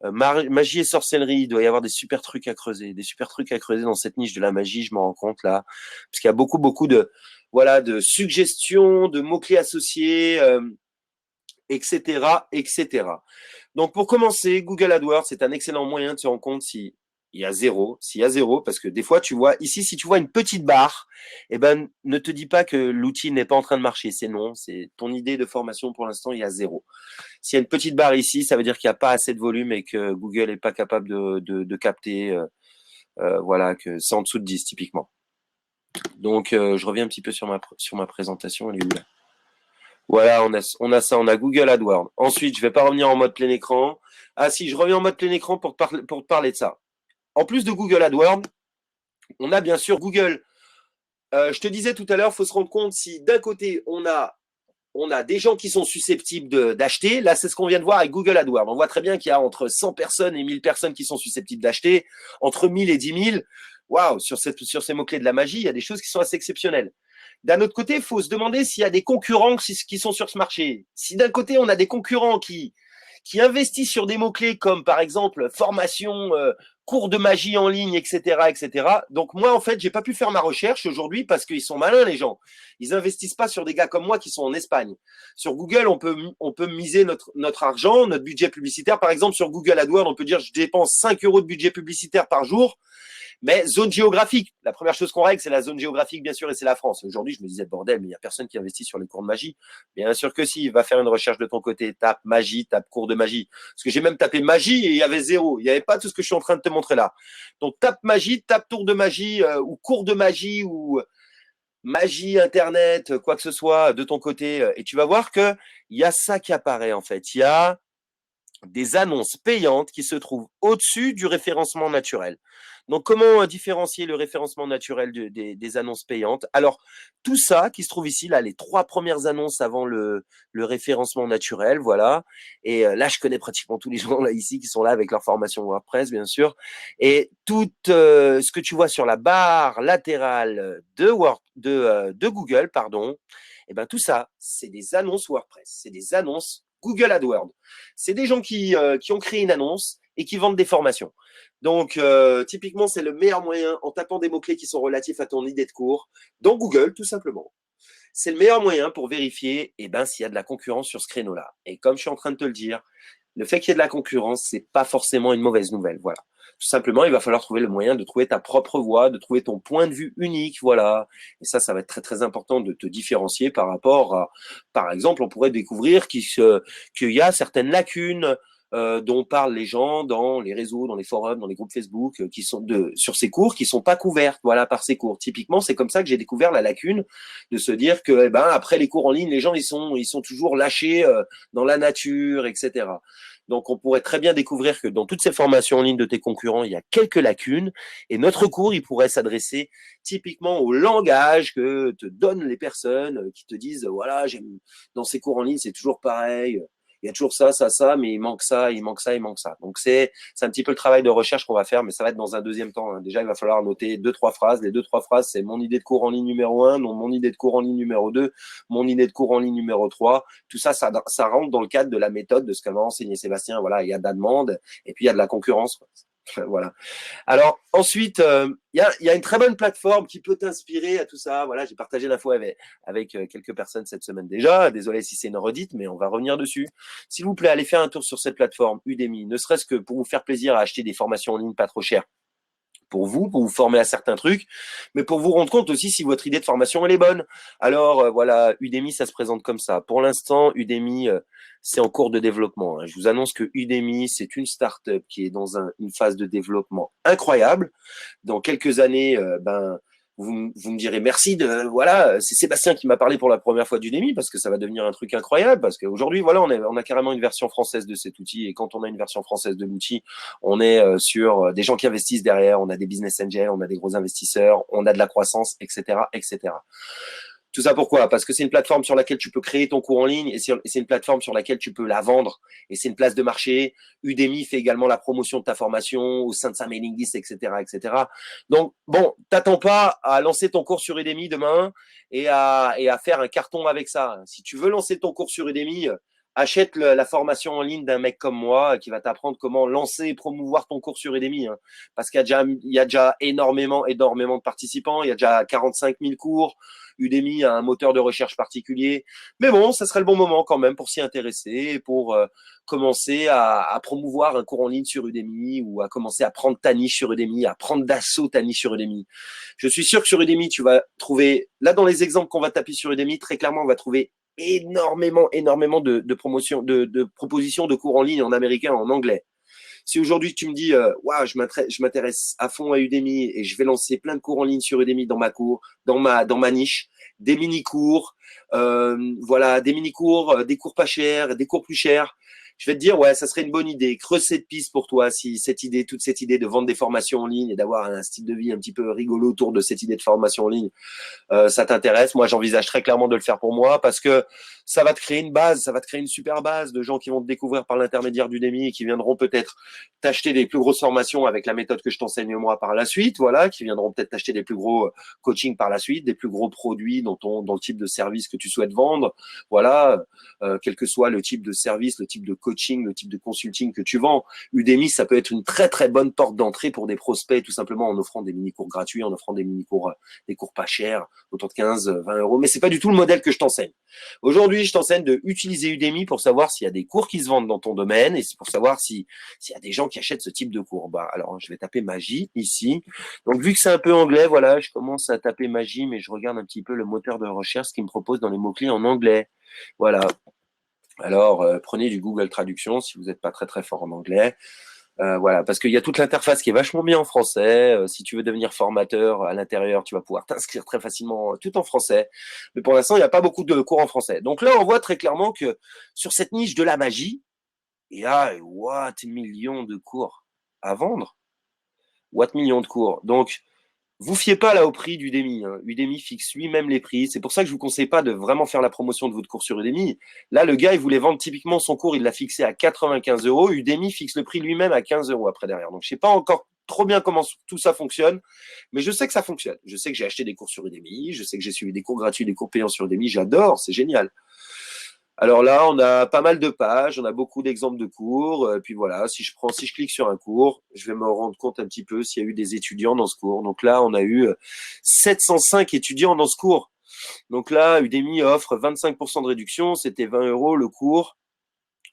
Magie et sorcellerie, il doit y avoir des super trucs à creuser, dans cette niche de la magie, je m'en rends compte là, parce qu'il y a beaucoup de suggestions, de mots-clés associés, etc., etc. Donc, pour commencer, Google AdWords, c'est un excellent moyen de se rendre compte s'il y a zéro, parce que des fois, tu vois, ici, si tu vois une petite barre, eh ben, ne te dis pas que l'outil n'est pas en train de marcher. C'est non, c'est ton idée de formation pour l'instant, il y a zéro. S'il y a une petite barre ici, ça veut dire qu'il n'y a pas assez de volume et que Google n'est pas capable de capter. Voilà, que c'est en dessous de 10 typiquement. Donc, je reviens un petit peu sur ma présentation. Elle est où là? Voilà, on a Google AdWords. Ensuite, je vais pas revenir en mode plein écran. Ah si, je reviens en mode plein écran pour te parler de ça. En plus de Google AdWords, on a bien sûr Google. Je te disais tout à l'heure, il faut se rendre compte si d'un côté on a des gens qui sont susceptibles d'acheter. Là, c'est ce qu'on vient de voir avec Google AdWords. On voit très bien qu'il y a entre 100 personnes et 1000 personnes qui sont susceptibles d'acheter. Entre 1000 et 10 000, waouh, sur ces mots-clés de la magie, il y a des choses qui sont assez exceptionnelles. D'un autre côté, il faut se demander s'il y a des concurrents qui sont sur ce marché. Si d'un côté, on a des concurrents qui investissent sur des mots-clés comme, par exemple, formation, cours de magie en ligne, etc., etc. Donc, moi, en fait, j'ai pas pu faire ma recherche aujourd'hui parce qu'ils sont malins, les gens. Ils investissent pas sur des gars comme moi qui sont en Espagne. Sur Google, on peut miser notre argent, notre budget publicitaire. Par exemple, sur Google AdWords, on peut dire, je dépense 5 euros de budget publicitaire par jour. Mais zone géographique, la première chose qu'on règle, c'est la zone géographique, bien sûr, et c'est la France. Aujourd'hui, je me disais, bordel, mais il n'y a personne qui investit sur les cours de magie. Bien sûr que si, va faire une recherche de ton côté, tape magie, tape cours de magie. Parce que j'ai même tapé magie et il y avait zéro. Il n'y avait pas tout ce que je suis en train de te montrer là. Donc, tape magie, tape tour de magie, ou cours de magie, ou magie, internet, quoi que ce soit de ton côté. Et tu vas voir que il y a ça qui apparaît, en fait. Il y a des annonces payantes qui se trouvent au-dessus du référencement naturel. Donc, comment différencier le référencement naturel des annonces payantes? Alors, tout ça qui se trouve ici, là, les 3 premières annonces avant le référencement naturel, voilà. Et là, je connais pratiquement tous les gens là ici qui sont là avec leur formation WordPress, bien sûr. Et tout ce que tu vois sur la barre latérale de Google, pardon, et ben tout ça, c'est des annonces WordPress, c'est des annonces Google AdWords. C'est des gens qui ont créé une annonce et qui vendent des formations. Donc, typiquement, c'est le meilleur moyen en tapant des mots-clés qui sont relatifs à ton idée de cours dans Google, tout simplement. C'est le meilleur moyen pour vérifier s'il y a de la concurrence sur ce créneau-là. Et comme je suis en train de te le dire, le fait qu'il y ait de la concurrence, c'est pas forcément une mauvaise nouvelle. Voilà. Tout simplement, il va falloir trouver le moyen de trouver ta propre voie, de trouver ton point de vue unique. Voilà. Et ça va être très, très important de te différencier par rapport à, par exemple, on pourrait découvrir qu'il y a certaines lacunes dont parlent les gens dans les réseaux, dans les forums, dans les groupes Facebook, qui sont sur ces cours qui sont pas couvertes, voilà, par ces cours. Typiquement, c'est comme ça que j'ai découvert la lacune de se dire que, après les cours en ligne, les gens ils sont toujours lâchés dans la nature, etc. Donc, on pourrait très bien découvrir que dans toutes ces formations en ligne de tes concurrents, il y a quelques lacunes. Et notre cours, il pourrait s'adresser typiquement au langage que te donnent les personnes qui te disent, voilà, dans ces cours en ligne, c'est toujours pareil. Il y a toujours ça, mais il manque ça, il manque ça, il manque ça. Donc, c'est un petit peu le travail de recherche qu'on va faire, mais ça va être dans un deuxième temps. Déjà, il va falloir noter 2-3 phrases. Les 2-3 phrases, c'est mon idée de cours en ligne numéro 1, mon idée de cours en ligne numéro 2, mon idée de cours en ligne numéro 3. Tout ça, ça rentre dans le cadre de la méthode de ce qu'avait enseigné Sébastien. Voilà, il y a de la demande et puis il y a de la concurrence. Voilà. Alors ensuite, il y a une très bonne plateforme qui peut t'inspirer à tout ça. Voilà, j'ai partagé l'info avec quelques personnes cette semaine déjà. Désolé si c'est une redite, mais on va revenir dessus. S'il vous plaît, allez faire un tour sur cette plateforme Udemy, ne serait-ce que pour vous faire plaisir à acheter des formations en ligne pas trop chères pour vous former à certains trucs, mais pour vous rendre compte aussi si votre idée de formation elle est bonne. Alors voilà, Udemy, ça se présente comme ça. Pour l'instant, Udemy, c'est en cours de développement. Je vous annonce que Udemy, c'est une start-up qui est dans une phase de développement incroyable. Dans quelques années, vous me direz merci voilà, c'est Sébastien qui m'a parlé pour la première fois d'Udemy parce que ça va devenir un truc incroyable parce qu'aujourd'hui, voilà, on a carrément une version française de cet outil et quand on a une version française de l'outil, on est sur des gens qui investissent derrière, on a des business angels, on a des gros investisseurs, on a de la croissance, etc., etc. Tout ça pourquoi? Parce que c'est une plateforme sur laquelle tu peux créer ton cours en ligne et c'est une plateforme sur laquelle tu peux la vendre et c'est une place de marché. Udemy fait également la promotion de ta formation au sein de sa mailing list, etc., etc. Donc, bon, t'attends pas à lancer ton cours sur Udemy demain et à faire un carton avec ça. Si tu veux lancer ton cours sur Udemy, achète la formation en ligne d'un mec comme moi qui va t'apprendre comment lancer et promouvoir ton cours sur Udemy. Parce qu'il y a déjà énormément de participants. Il y a déjà 45 000 cours. Udemy a un moteur de recherche particulier. Mais bon, ça serait le bon moment quand même pour s'y intéresser et pour commencer à promouvoir un cours en ligne sur Udemy ou à commencer à prendre ta niche sur Udemy, à prendre d'assaut ta niche sur Udemy. Je suis sûr que sur Udemy, tu vas trouver, là dans les exemples qu'on va taper sur Udemy, très clairement, on va trouver énormément de propositions de cours en ligne en américain, en anglais. Si aujourd'hui tu me dis, waouh, je m'intéresse à fond à Udemy et je vais lancer plein de cours en ligne sur Udemy dans ma cour, dans ma niche, des mini-cours, voilà, des mini-cours, des cours pas chers, des cours plus chers. Je vais te dire, ouais, ça serait une bonne idée. Creuse cette piste pour toi, si toute cette idée de vendre des formations en ligne et d'avoir un style de vie un petit peu rigolo autour de cette idée de formation en ligne, ça t'intéresse. Moi, j'envisage très clairement de le faire pour moi parce que ça va te créer une base, ça va te créer une super base de gens qui vont te découvrir par l'intermédiaire d'Udemy et qui viendront peut-être t'acheter des plus grosses formations avec la méthode que je t'enseigne moi par la suite, voilà, qui viendront peut-être t'acheter des plus gros coachings par la suite, des plus gros produits dans le type de service que tu souhaites vendre, voilà, quel que soit le type de service, le type de coaching, le type de consulting que tu vends. Udemy, ça peut être une très très bonne porte d'entrée pour des prospects, tout simplement en offrant des mini-cours gratuits, en offrant des mini-cours, des cours pas chers, autour de 15, 20 euros. Mais c'est pas du tout le modèle que je t'enseigne. Aujourd'hui, je t'enseigne de utiliser Udemy pour savoir s'il y a des cours qui se vendent dans ton domaine et c'est pour savoir s'il y a des gens qui achètent ce type de cours. Bah, alors, je vais taper magie ici. Donc, vu que c'est un peu anglais, voilà, je commence à taper magie, mais je regarde un petit peu le moteur de recherche, ce qu'il me propose dans les mots-clés en anglais. Voilà. Alors, prenez du Google Traduction si vous n'êtes pas très très fort en anglais. Voilà, parce qu'il y a toute l'interface qui est vachement bien en français. Si tu veux devenir formateur à l'intérieur, tu vas pouvoir t'inscrire très facilement tout en français. Mais pour l'instant, il n'y a pas beaucoup de cours en français. Donc là, on voit très clairement que sur cette niche de la magie, il y a what millions de cours à vendre. What millions de cours. Donc, vous fiez pas là au prix d'Udemy. Hein. Udemy fixe lui-même les prix. C'est pour ça que je vous conseille pas de vraiment faire la promotion de votre cours sur Udemy. Là, le gars, il voulait vendre typiquement son cours, il l'a fixé à 95 euros. Udemy fixe le prix lui-même à 15 euros après derrière. Donc, je sais pas encore trop bien comment tout ça fonctionne, mais je sais que ça fonctionne. Je sais que j'ai acheté des cours sur Udemy, je sais que j'ai suivi des cours gratuits, des cours payants sur Udemy. J'adore, c'est génial. Alors là, on a pas mal de pages, on a beaucoup d'exemples de cours. Puis voilà, si je clique sur un cours, je vais me rendre compte un petit peu s'il y a eu des étudiants dans ce cours. Donc là, on a eu 705 étudiants dans ce cours. Donc là, Udemy offre 25% de réduction. C'était 20 euros le cours.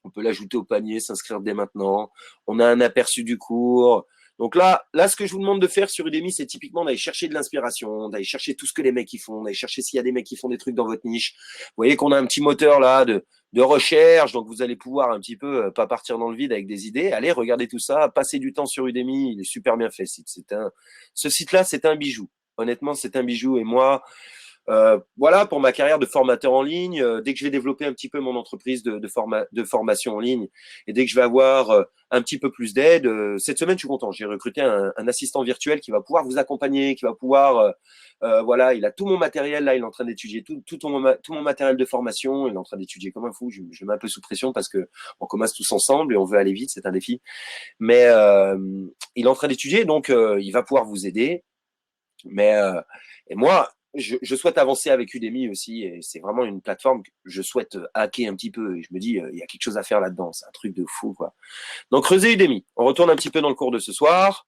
On peut l'ajouter au panier, s'inscrire dès maintenant. On a un aperçu du cours. Donc là, ce que je vous demande de faire sur Udemy, c'est typiquement d'aller chercher de l'inspiration, d'aller chercher tout ce que les mecs y font, d'aller chercher s'il y a des mecs qui font des trucs dans votre niche. Vous voyez qu'on a un petit moteur là de recherche, donc vous allez pouvoir un petit peu pas partir dans le vide avec des idées. Allez, regardez tout ça, passez du temps sur Udemy, il est super bien fait. Ce site-là, c'est un bijou. Honnêtement, c'est un bijou. Et moi, voilà, pour ma carrière de formateur en ligne, dès que je vais développer un petit peu mon entreprise de formation en ligne et dès que je vais avoir un petit peu plus d'aide, cette semaine, je suis content. J'ai recruté un assistant virtuel qui va pouvoir vous accompagner, qui va pouvoir, voilà, il a tout mon matériel là, il est en train d'étudier tout mon matériel de formation, il est en train d'étudier comme un fou. Je mets un peu sous pression parce que on commence tous ensemble et on veut aller vite, c'est un défi. Mais il est en train d'étudier, donc il va pouvoir vous aider. Mais et moi, je souhaite avancer avec Udemy aussi, et c'est vraiment une plateforme que je souhaite hacker un petit peu. Et je me dis, il y a quelque chose à faire là-dedans. C'est un truc de fou, quoi. Donc, creusez Udemy. On retourne un petit peu dans le cours de ce soir.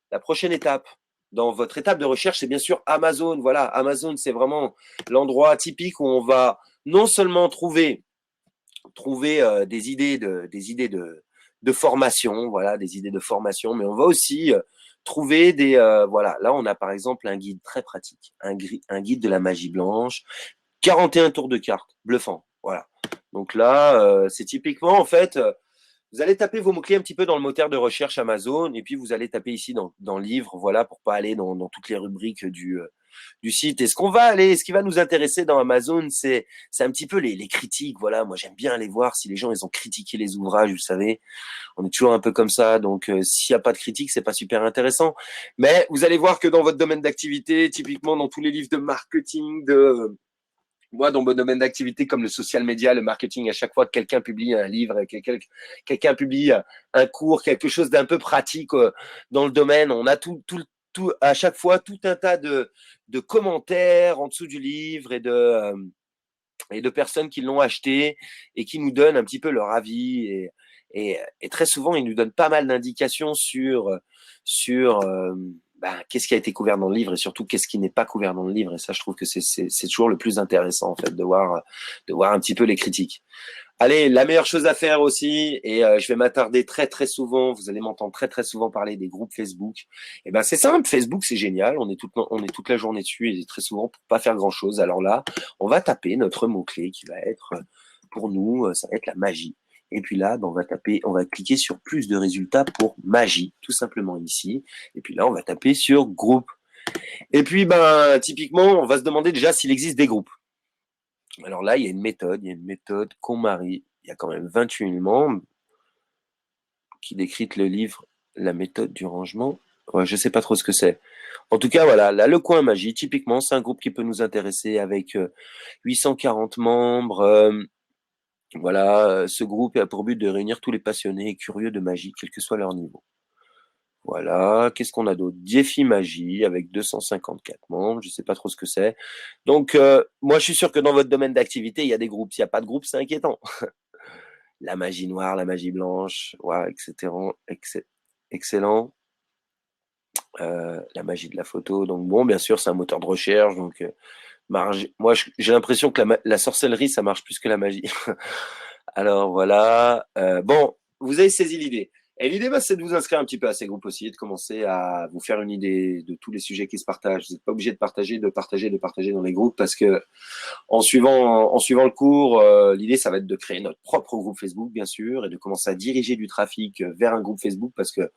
La prochaine étape, dans votre étape de recherche, c'est bien sûr Amazon. Voilà, Amazon, c'est vraiment l'endroit typique où on va non seulement trouver des idées de formation, voilà, des idées de formation, mais on va aussi trouver voilà, là on a par exemple un guide très pratique, un guide de la magie blanche, 41 tours de cartes, bluffant, voilà. Donc là, c'est typiquement en fait, vous allez taper vos mots-clés un petit peu dans le moteur de recherche Amazon et puis vous allez taper ici dans livre, voilà, pour pas aller dans toutes les rubriques du site. Et ce qui va nous intéresser dans Amazon, c'est un petit peu les critiques. Voilà, moi j'aime bien aller voir si les gens ils ont critiqué les ouvrages. Vous savez, on est toujours un peu comme ça. Donc s'il n'y a pas de critique, c'est pas super intéressant. Mais vous allez voir que dans votre domaine d'activité, typiquement dans tous les livres de marketing, moi, dans mon domaine d'activité comme le social media, le marketing, à chaque fois que quelqu'un publie un livre, quelqu'un publie un cours, quelque chose d'un peu pratique dans le domaine, on a à chaque fois tout un tas de commentaires en dessous du livre et de personnes qui l'ont acheté et qui nous donnent un petit peu leur avis. Et très souvent, ils nous donnent pas mal d'indications sur qu'est-ce qui a été couvert dans le livre et surtout qu'est-ce qui n'est pas couvert dans le livre. Et ça, je trouve que c'est toujours le plus intéressant en fait de voir un petit peu les critiques. Allez, la meilleure chose à faire aussi, et je vais m'attarder très très souvent, vous allez m'entendre très très souvent parler des groupes Facebook. Et ben c'est simple, Facebook c'est génial, on est toute la journée dessus et très souvent pour pas faire grand chose. Alors là, on va taper notre mot-clé qui va être pour nous, ça va être la magie. Et puis là, ben, on va cliquer sur plus de résultats pour magie, tout simplement ici. Et puis là, on va taper sur groupe. Et puis, ben, typiquement, on va se demander déjà s'il existe des groupes. Alors là, il y a une méthode KonMari. Il y a quand même 28 membres qui décrite le livre La méthode du rangement. Ouais, je sais pas trop ce que c'est. En tout cas, voilà, là, le coin magie, typiquement, c'est un groupe qui peut nous intéresser avec 840 membres. Voilà, ce groupe a pour but de réunir tous les passionnés et curieux de magie, quel que soit leur niveau. Voilà, qu'est-ce qu'on a d'autre? Défi Magie avec 254 membres, je sais pas trop ce que c'est. Donc, moi, je suis sûr que dans votre domaine d'activité, il y a des groupes. S'il n'y a pas de groupe, c'est inquiétant. La magie noire, la magie blanche, ouais, etc. Excellent. La magie de la photo. Donc, bon, bien sûr, c'est un moteur de recherche. Donc, moi, j'ai l'impression que la sorcellerie, ça marche plus que la magie. Alors voilà. Bon, vous avez saisi l'idée. Et l'idée, bah, c'est de vous inscrire un petit peu à ces groupes aussi, et de commencer à vous faire une idée de tous les sujets qui se partagent. Vous n'êtes pas obligé de partager dans les groupes parce que en suivant le cours, l'idée, ça va être de créer notre propre groupe Facebook, bien sûr, et de commencer à diriger du trafic vers un groupe Facebook parce que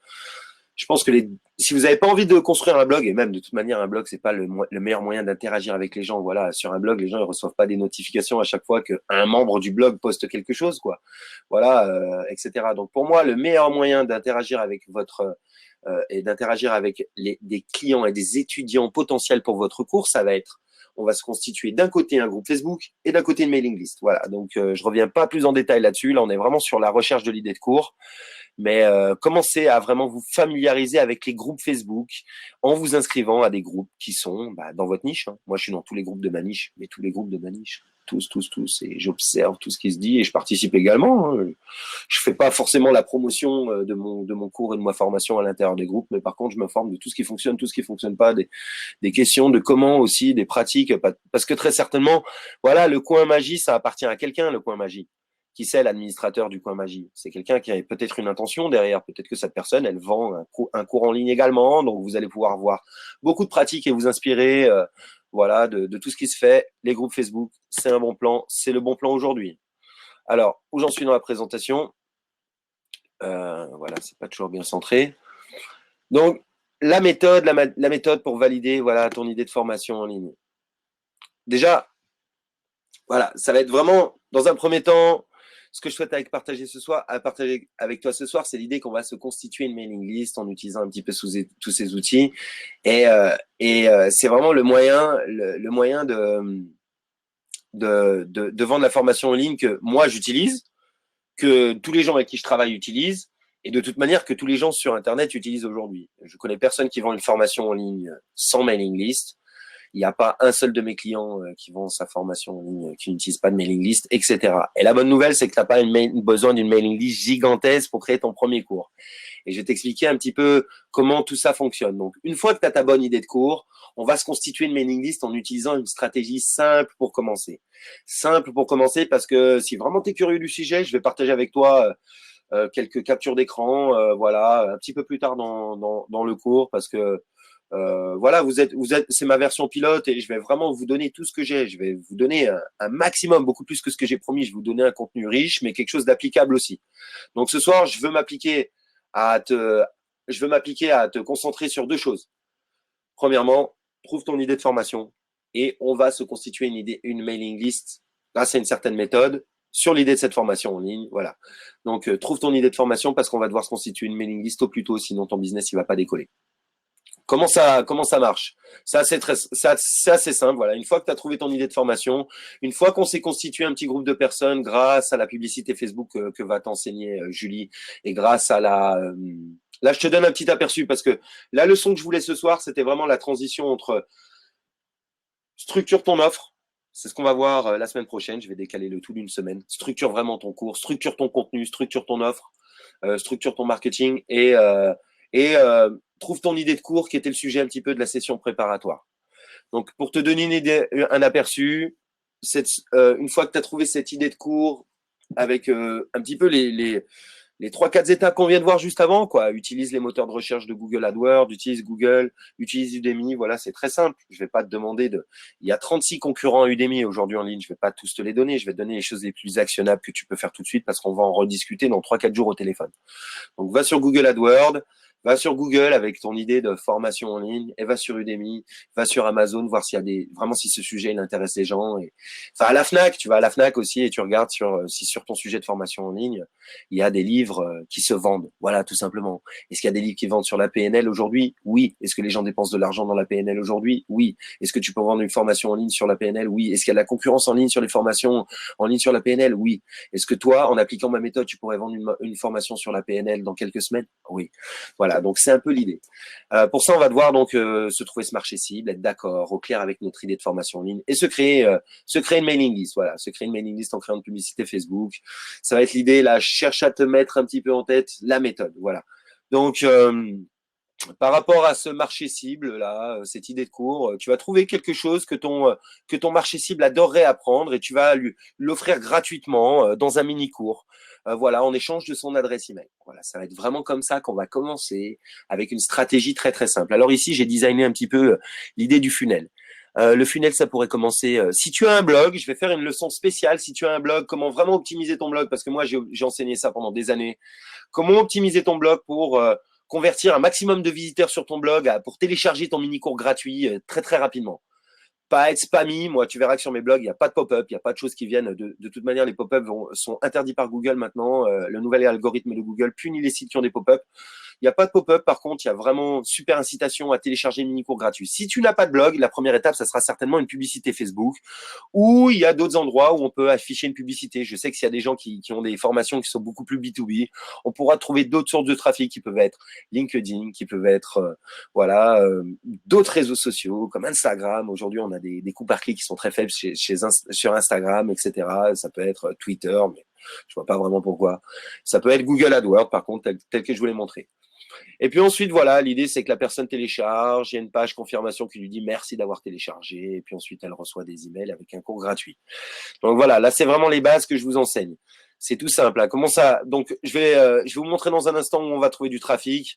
je pense que si vous n'avez pas envie de construire un blog, et même de toute manière, un blog, c'est pas le meilleur moyen d'interagir avec les gens. Voilà, sur un blog, les gens ne reçoivent pas des notifications à chaque fois qu'un membre du blog poste quelque chose, quoi. Voilà, etc. Donc pour moi, le meilleur moyen d'interagir avec et d'interagir avec des clients et des étudiants potentiels pour votre cours, ça va être on va se constituer d'un côté un groupe Facebook et d'un côté une mailing list. Voilà, donc je reviens pas plus en détail là-dessus. Là, on est vraiment sur la recherche de l'idée de cours. Mais commencez à vraiment vous familiariser avec les groupes Facebook en vous inscrivant à des groupes qui sont dans votre niche. Hein. Moi, je suis dans tous les groupes de ma niche, mais tous les groupes de ma niche. Tous. Et j'observe tout ce qui se dit et je participe également. Hein. Je fais pas forcément la promotion de mon cours et de ma formation à l'intérieur des groupes, mais par contre, je me forme de tout ce qui fonctionne, tout ce qui fonctionne pas, des questions de comment aussi, des pratiques. Parce que très certainement, voilà, le coin magie, ça appartient à quelqu'un, le coin magie. Qui c'est l'administrateur du coin magie? C'est quelqu'un qui a peut-être une intention derrière. Peut-être que cette personne, elle vend un cours en ligne également. Donc, vous allez pouvoir voir beaucoup de pratiques et vous inspirer voilà, de tout ce qui se fait. Les groupes Facebook, c'est un bon plan. C'est le bon plan aujourd'hui. Alors, où j'en suis dans la présentation? Voilà, c'est pas toujours bien centré. Donc, la méthode pour valider voilà, ton idée de formation en ligne. Déjà, voilà, ça va être vraiment, dans un premier temps, ce que je souhaite partager avec toi ce soir, c'est l'idée qu'on va se constituer une mailing list en utilisant un petit peu tous ces outils. Et c'est vraiment le moyen de vendre la formation en ligne que moi j'utilise, que tous les gens avec qui je travaille utilisent, et de toute manière que tous les gens sur Internet utilisent aujourd'hui. Je connais personne qui vend une formation en ligne sans mailing list. Il n'y a pas un seul de mes clients qui vend sa formation en ligne, qui n'utilise pas de mailing list, etc. Et la bonne nouvelle, c'est que tu n'as pas besoin d'une mailing list gigantesque pour créer ton premier cours. Et je vais t'expliquer un petit peu comment tout ça fonctionne. Donc, une fois que tu as ta bonne idée de cours, on va se constituer une mailing list en utilisant une stratégie simple pour commencer. Simple pour commencer parce que si vraiment tu es curieux du sujet, je vais partager avec toi quelques captures d'écran, voilà, un petit peu plus tard dans le cours parce que voilà, c'est ma version pilote et je vais vraiment vous donner tout ce que j'ai. Je vais vous donner un maximum, beaucoup plus que ce que j'ai promis. Je vais vous donner un contenu riche, mais quelque chose d'applicable aussi. Donc ce soir, je veux m'appliquer à te concentrer sur deux choses. Premièrement, trouve ton idée de formation et on va se constituer une mailing list grâce à une certaine méthode sur l'idée de cette formation en ligne. Voilà. Donc trouve ton idée de formation parce qu'on va devoir se constituer une mailing list au plus tôt, sinon ton business il va pas décoller. Comment ça marche? C'est assez simple. Voilà. Une fois que tu as trouvé ton idée de formation, une fois qu'on s'est constitué un petit groupe de personnes grâce à la publicité Facebook que va t'enseigner Julie et grâce à là, je te donne un petit aperçu parce que la leçon que je voulais ce soir, c'était vraiment la transition entre structure ton offre. C'est ce qu'on va voir la semaine prochaine. Je vais décaler le tout d'une semaine. Structure vraiment ton cours, structure ton contenu, structure ton offre, structure ton marketing et trouve ton idée de cours qui était le sujet un petit peu de la session préparatoire. Donc, pour te donner une idée, un aperçu, une fois que tu as trouvé cette idée de cours avec un petit peu les 3-4 étapes qu'on vient de voir juste avant, quoi. Utilise les moteurs de recherche de Google AdWords, utilise Google, utilise Udemy. Voilà, c'est très simple. Je vais pas te demander de. Il y a 36 concurrents à Udemy aujourd'hui en ligne. Je vais pas tous te les donner. Je vais te donner les choses les plus actionnables que tu peux faire tout de suite parce qu'on va en rediscuter dans 3-4 jours au téléphone. Donc, va sur Google AdWords. Va sur Google avec ton idée de formation en ligne et va sur Udemy, va sur Amazon, voir s'il y a vraiment si ce sujet il intéresse les gens. Et, enfin, à la Fnac, tu vas à la Fnac aussi et tu regardes si sur ton sujet de formation en ligne, il y a des livres qui se vendent. Voilà, tout simplement. Est-ce qu'il y a des livres qui vendent sur la PNL aujourd'hui? Oui. Est-ce que les gens dépensent de l'argent dans la PNL aujourd'hui? Oui. Est-ce que tu peux vendre une formation en ligne sur la PNL? Oui. Est-ce qu'il y a de la concurrence en ligne sur les formations en ligne sur la PNL? Oui. Est-ce que toi, en appliquant ma méthode, tu pourrais vendre une formation sur la PNL dans quelques semaines? Oui. Voilà, donc c'est un peu l'idée. Pour ça, on va devoir donc se trouver ce marché cible, être d'accord, au clair avec notre idée de formation en ligne et se créer une mailing list. Voilà, se créer une mailing list en créant une publicité Facebook. Ça va être l'idée. Là, je cherche à te mettre un petit peu en tête la méthode. Voilà. Donc, par rapport à ce marché cible là, cette idée de cours, tu vas trouver quelque chose que ton marché cible adorerait apprendre et tu vas l'offrir gratuitement dans un mini cours. Voilà, en échange de son adresse email. Voilà, ça va être vraiment comme ça qu'on va commencer avec une stratégie très très simple. Alors ici, j'ai designé un petit peu l'idée du funnel. Le funnel, ça pourrait commencer. Si tu as un blog, je vais faire une leçon spéciale. Si tu as un blog, comment vraiment optimiser ton blog, parce que moi j'ai enseigné ça pendant des années. Comment optimiser ton blog pour convertir un maximum de visiteurs sur ton blog, pour télécharger ton mini cours gratuit très très rapidement. Pas être spammy. Moi, tu verras que sur mes blogs, il n'y a pas de pop-up, il n'y a pas de choses qui viennent. De toute manière, les pop-up sont interdits par Google maintenant. Le nouvel algorithme de Google punit les sites qui ont des pop-up. Il n'y a pas de pop-up. Par contre, il y a vraiment super incitation à télécharger une mini-cours gratuit. Si tu n'as pas de blog, la première étape, ça sera certainement une publicité Facebook, ou il y a d'autres endroits où on peut afficher une publicité. Je sais que s'il y a des gens qui ont des formations qui sont beaucoup plus B2B, on pourra trouver d'autres sources de trafic qui peuvent être LinkedIn, qui peuvent être d'autres réseaux sociaux comme Instagram. Aujourd'hui, on a des coûts par clic qui sont très faibles sur Instagram, etc. Ça peut être Twitter, mais je vois pas vraiment pourquoi. Ça peut être Google AdWords, par contre, tel que je vous l'ai montré. Et puis ensuite, voilà, l'idée, c'est que la personne télécharge, il y a une page confirmation qui lui dit merci d'avoir téléchargé, et puis ensuite, elle reçoit des emails avec un cours gratuit. Donc voilà, là, c'est vraiment les bases que je vous enseigne. C'est tout simple. Hein. Comment ça? Donc, je vais vous montrer dans un instant où on va trouver du trafic.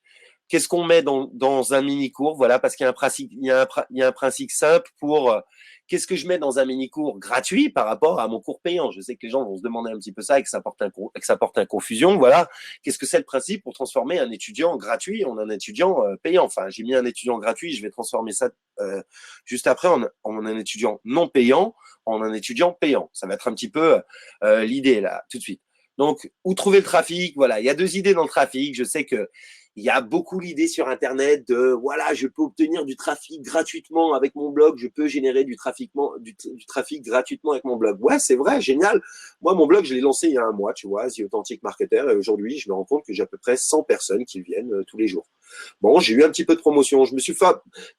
Qu'est-ce qu'on met dans un mini-cours? Voilà, parce qu'il y a un principe, il y a un principe simple pour qu'est-ce que je mets dans un mini-cours gratuit par rapport à mon cours payant. Je sais que les gens vont se demander un petit peu ça et que ça porte un confusion. Voilà, qu'est-ce que c'est le principe pour transformer un étudiant gratuit en un étudiant payant? Enfin, j'ai mis un étudiant gratuit, je vais transformer ça juste après en un étudiant non payant en un étudiant payant. Ça va être un petit peu l'idée là, tout de suite. Donc, où trouver le trafic? Voilà, il y a deux idées dans le trafic. Je sais que il y a beaucoup l'idée sur Internet de voilà, je peux obtenir du trafic gratuitement avec mon blog, je peux générer du trafic gratuitement avec mon blog. Ouais, c'est vrai, génial. Moi, mon blog, je l'ai lancé il y a un mois, tu vois, The Authentic Marketer, et aujourd'hui, je me rends compte que j'ai à peu près 100 personnes qui viennent tous les jours. Bon, j'ai eu un petit peu de promotion.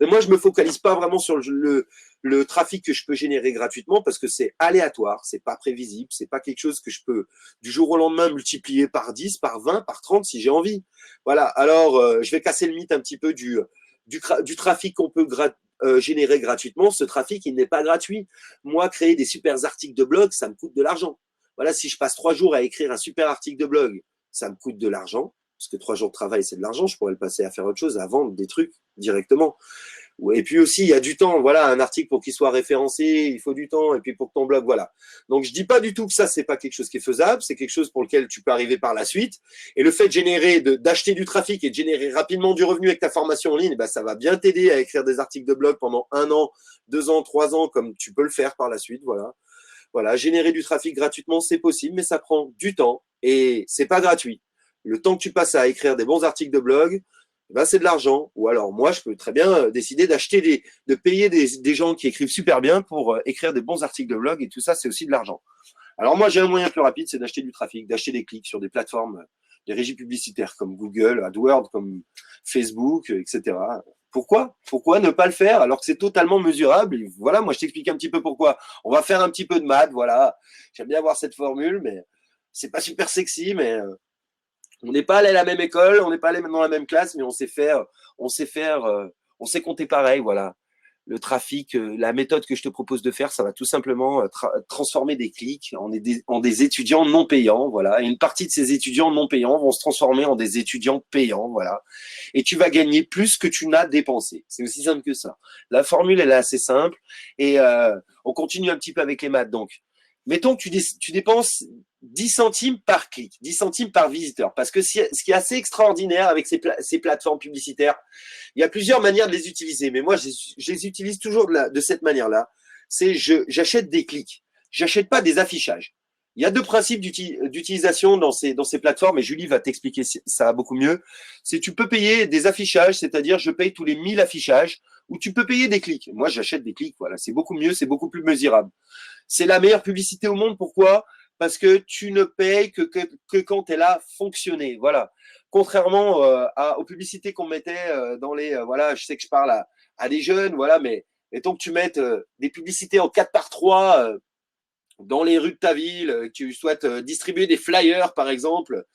Mais moi, je me focalise pas vraiment sur le trafic que je peux générer gratuitement parce que c'est aléatoire, c'est pas prévisible, c'est pas quelque chose que je peux du jour au lendemain multiplier par 10, par 20, par 30 si j'ai envie. Voilà. Alors, je vais casser le mythe un petit peu du trafic qu'on peut générer gratuitement. Ce trafic, il n'est pas gratuit. Moi, créer des super articles de blog, ça me coûte de l'argent. Voilà, si je passe 3 jours à écrire un super article de blog, ça me coûte de l'argent. Parce que 3 jours de travail, c'est de l'argent. Je pourrais le passer à faire autre chose, à vendre des trucs directement. Et puis aussi, il y a du temps. Voilà, un article pour qu'il soit référencé, il faut du temps. Et puis pour ton blog, voilà. Donc, je dis pas du tout que ça, c'est pas quelque chose qui est faisable. C'est quelque chose pour lequel tu peux arriver par la suite. Et le fait d'acheter du trafic et de générer rapidement du revenu avec ta formation en ligne, bah, ça va bien t'aider à écrire des articles de blog pendant 1 an, 2 ans, 3 ans, comme tu peux le faire par la suite. Voilà. Voilà, générer du trafic gratuitement, c'est possible, mais ça prend du temps et c'est pas gratuit. Le temps que tu passes à écrire des bons articles de blog, ben c'est de l'argent. Ou alors moi, je peux très bien décider de payer des gens qui écrivent super bien pour écrire des bons articles de blog et tout ça, c'est aussi de l'argent. Alors moi, j'ai un moyen plus rapide, c'est d'acheter du trafic, d'acheter des clics sur des plateformes, des régies publicitaires comme Google, AdWords, comme Facebook, etc. Pourquoi ne pas le faire alors que c'est totalement mesurable? Et voilà, moi je t'explique un petit peu pourquoi. On va faire un petit peu de maths, voilà. J'aime bien avoir cette formule, mais c'est pas super sexy, mais on n'est pas allé à la même école, on n'est pas allé dans la même classe, mais on sait compter pareil, voilà. le trafic, la méthode que je te propose de faire, ça va tout simplement transformer des clics en des étudiants non payants, voilà. Et une partie de ces étudiants non payants vont se transformer en des étudiants payants, voilà. Et tu vas gagner plus que tu n'as dépensé. C'est aussi simple que ça. La formule, elle est assez simple. Et on continue un petit peu avec les maths. Donc, mettons que tu dépenses 10 centimes par clic, 10 centimes par visiteur. Parce que ce qui est assez extraordinaire avec ces plateformes publicitaires, il y a plusieurs manières de les utiliser. Mais moi, je les utilise toujours de cette manière-là. C'est j'achète des clics. J'achète pas des affichages. Il y a deux principes d'utilisation dans ces plateformes, et Julie va t'expliquer ça beaucoup mieux. C'est tu peux payer des affichages, c'est-à-dire je paye tous les 1000 affichages, ou tu peux payer des clics. Moi, j'achète des clics, voilà. C'est beaucoup mieux, c'est beaucoup plus mesurable. C'est la meilleure publicité au monde. Pourquoi? Parce que tu ne payes que quand elle a fonctionné. Voilà. Contrairement aux publicités qu'on mettait dans les... voilà, je sais que je parle à des jeunes, voilà, mais mettons que tu mettes des publicités en 4x3 dans les rues de ta ville, que tu souhaites distribuer des flyers, par exemple,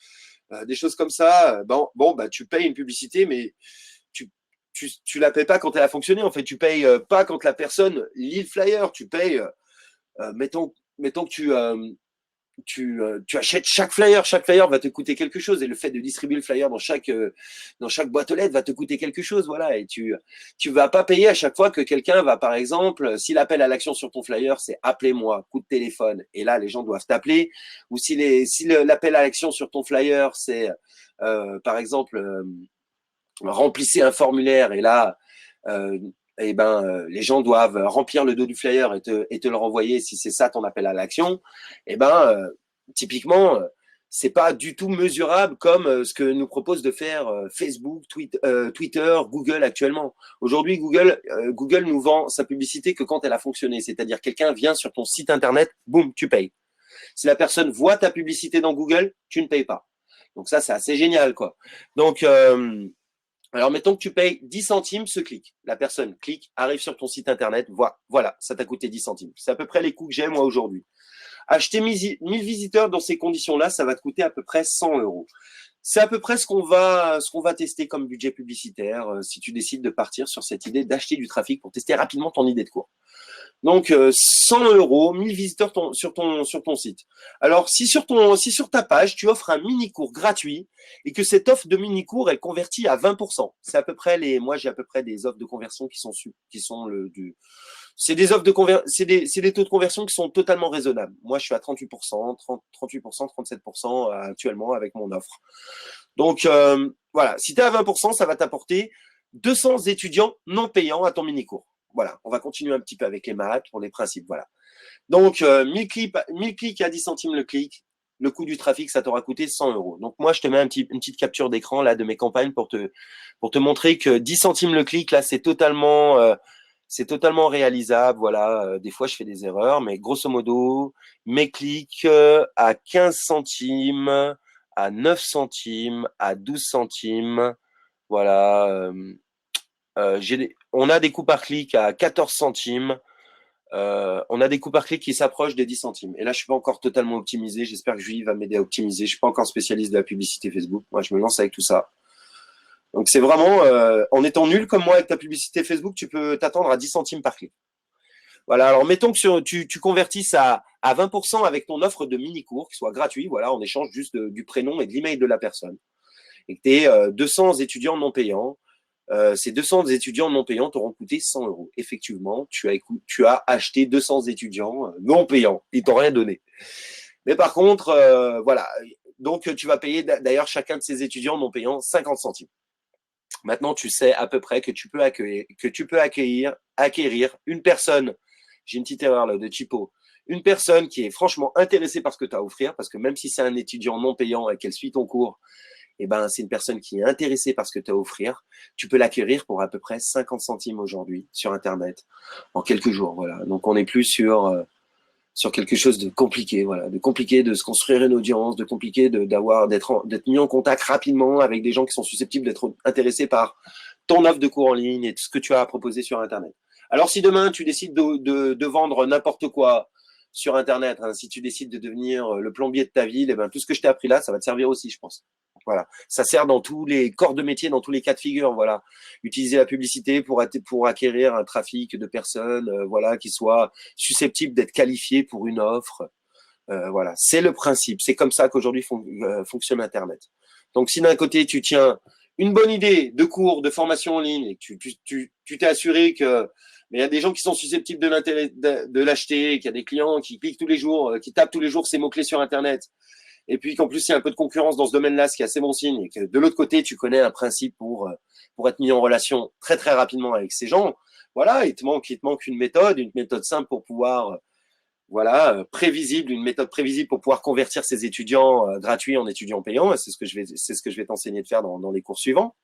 des choses comme ça, bah, tu payes une publicité, mais tu la payes pas quand elle a fonctionné. En fait, tu payes pas quand la personne lit le flyer. Tu payes mettons que tu achètes chaque flyer. Chaque flyer va te coûter quelque chose. Et le fait de distribuer le flyer dans chaque boîte aux lettres va te coûter quelque chose. Voilà. Et tu vas pas payer à chaque fois que quelqu'un va, par exemple, si l'appel à l'action sur ton flyer, c'est appelez-moi, coup de téléphone. Et là, les gens doivent t'appeler. Ou si l'appel à l'action sur ton flyer, c'est, par exemple, remplissez un formulaire. Et là, les gens doivent remplir le dos du flyer et te le renvoyer. Si c'est ça ton appel à l'action, typiquement, c'est pas du tout mesurable comme ce que nous propose de faire Facebook, Twitter, Google actuellement. Aujourd'hui, Google nous vend sa publicité que quand elle a fonctionné, c'est-à-dire quelqu'un vient sur ton site internet, boum, tu payes. Si la personne voit ta publicité dans Google, tu ne payes pas. Donc ça, c'est assez génial, quoi. Donc alors, mettons que tu payes 10 centimes ce clic. La personne clique, arrive sur ton site internet, voilà, ça t'a coûté 10 centimes. C'est à peu près les coûts que j'ai, moi, aujourd'hui. Acheter 1000 visiteurs dans ces conditions-là, ça va te coûter à peu près 100 euros. C'est à peu près ce qu'on va tester comme budget publicitaire si tu décides de partir sur cette idée d'acheter du trafic pour tester rapidement ton idée de cours. Donc 100 euros, 1000 visiteurs sur ton site. Alors si sur ta page tu offres un mini cours gratuit et que cette offre de mini cours elle convertit à 20%, c'est à peu près moi j'ai à peu près des offres de conversion c'est des offres c'est des taux de conversion qui sont totalement raisonnables. Moi je suis à 38%, 38%, 37% actuellement avec mon offre. Donc voilà, si tu es à 20%, ça va t'apporter 200 étudiants non payants à ton mini cours. Voilà, on va continuer un petit peu avec les maths pour les principes. Voilà. Donc, 1000 clics à 10 centimes le clic, le coût du trafic, ça t'aura coûté 100 euros. Donc, moi, je te mets une petite capture d'écran là de mes campagnes pour te montrer que 10 centimes le clic, là, c'est totalement réalisable. Voilà, des fois, je fais des erreurs, mais grosso modo, mes clics à 15 centimes, à 9 centimes, à 12 centimes. Voilà. On a des coûts par clic à 14 centimes. On a des coûts par clic qui s'approchent des 10 centimes. Et là, je suis pas encore totalement optimisé. J'espère que Julie va m'aider à optimiser. Je suis pas encore spécialiste de la publicité Facebook. Moi, je me lance avec tout ça. Donc, c'est vraiment, en étant nul comme moi avec ta publicité Facebook, tu peux t'attendre à 10 centimes par clic. Voilà. Alors, mettons que tu convertisses à 20% avec ton offre de mini-cours qui soit gratuit. Voilà, en échange juste du prénom et de l'email de la personne. Et que tu aies 200 étudiants non payants. Ces 200 étudiants non payants t'auront coûté 100 euros. Effectivement, tu as acheté 200 étudiants non payants. Ils t'ont rien donné. Mais par contre, voilà. Donc, tu vas payer d'ailleurs chacun de ces étudiants non payants 50 centimes. Maintenant, tu sais à peu près que tu peux acquérir une personne. J'ai une petite erreur là de typo. Une personne qui est franchement intéressée par ce que tu as à offrir, parce que même si c'est un étudiant non payant et qu'elle suit ton cours, c'est une personne qui est intéressée par ce que tu as à offrir. Tu peux l'acquérir pour à peu près 50 centimes aujourd'hui sur Internet en quelques jours. Voilà. Donc, on n'est plus sur quelque chose de compliqué. Voilà. De compliqué de se construire une audience, de compliqué d'être mis en contact rapidement avec des gens qui sont susceptibles d'être intéressés par ton offre de cours en ligne et tout ce que tu as à proposer sur Internet. Alors, si demain, tu décides de vendre n'importe quoi sur Internet, si tu décides de devenir le plombier de ta ville, tout ce que je t'ai appris là, ça va te servir aussi, je pense. Voilà, ça sert dans tous les corps de métier, dans tous les cas de figure. Voilà, utiliser la publicité pour acquérir un trafic de personnes, voilà, qui soient susceptibles d'être qualifiées pour une offre. Voilà, c'est le principe. C'est comme ça qu'aujourd'hui fonctionne Internet. Donc, si d'un côté tu tiens une bonne idée de cours, de formation en ligne, et que tu t'es assuré que mais il y a des gens qui sont susceptibles de l'acheter, qu'il y a des clients qui cliquent tous les jours, qui tapent tous les jours ces mots-clés sur Internet, et puis qu'en plus il y a un peu de concurrence dans ce domaine-là, ce qui est assez bon signe, et que de l'autre côté tu connais un principe pour être mis en relation très très rapidement avec ces gens. Voilà, il te manque une méthode simple pour pouvoir voilà, prévisible, une méthode prévisible pour pouvoir convertir ces étudiants gratuits en étudiants payants. C'est ce que je vais t'enseigner de faire dans les cours suivants.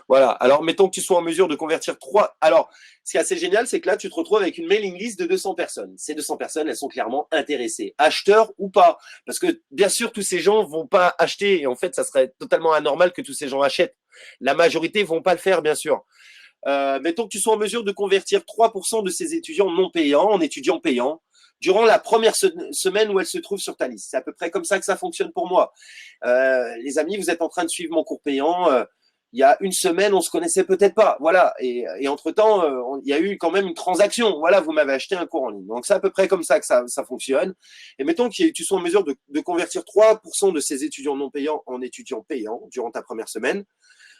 Voilà. Alors, mettons que tu sois en mesure de convertir 3. Alors, ce qui est assez génial, c'est que là, tu te retrouves avec une mailing list de 200 personnes. Ces 200 personnes, elles sont clairement intéressées, acheteurs ou pas. Parce que, bien sûr, tous ces gens vont pas acheter. Et en fait, ça serait totalement anormal que tous ces gens achètent. La majorité vont pas le faire, bien sûr. Mettons que tu sois en mesure de convertir 3% de ces étudiants non payants en étudiants payants durant la première semaine où elles se trouvent sur ta liste. C'est à peu près comme ça que ça fonctionne pour moi. Les amis, vous êtes en train de suivre mon cours payant. Il y a une semaine, on se connaissait peut-être pas. Voilà. Et entre-temps, il y a eu quand même une transaction. Voilà, vous m'avez acheté un cours en ligne. Donc, c'est à peu près comme ça que ça fonctionne. Et mettons que tu sois en mesure de convertir 3% de ces étudiants non payants en étudiants payants durant ta première semaine.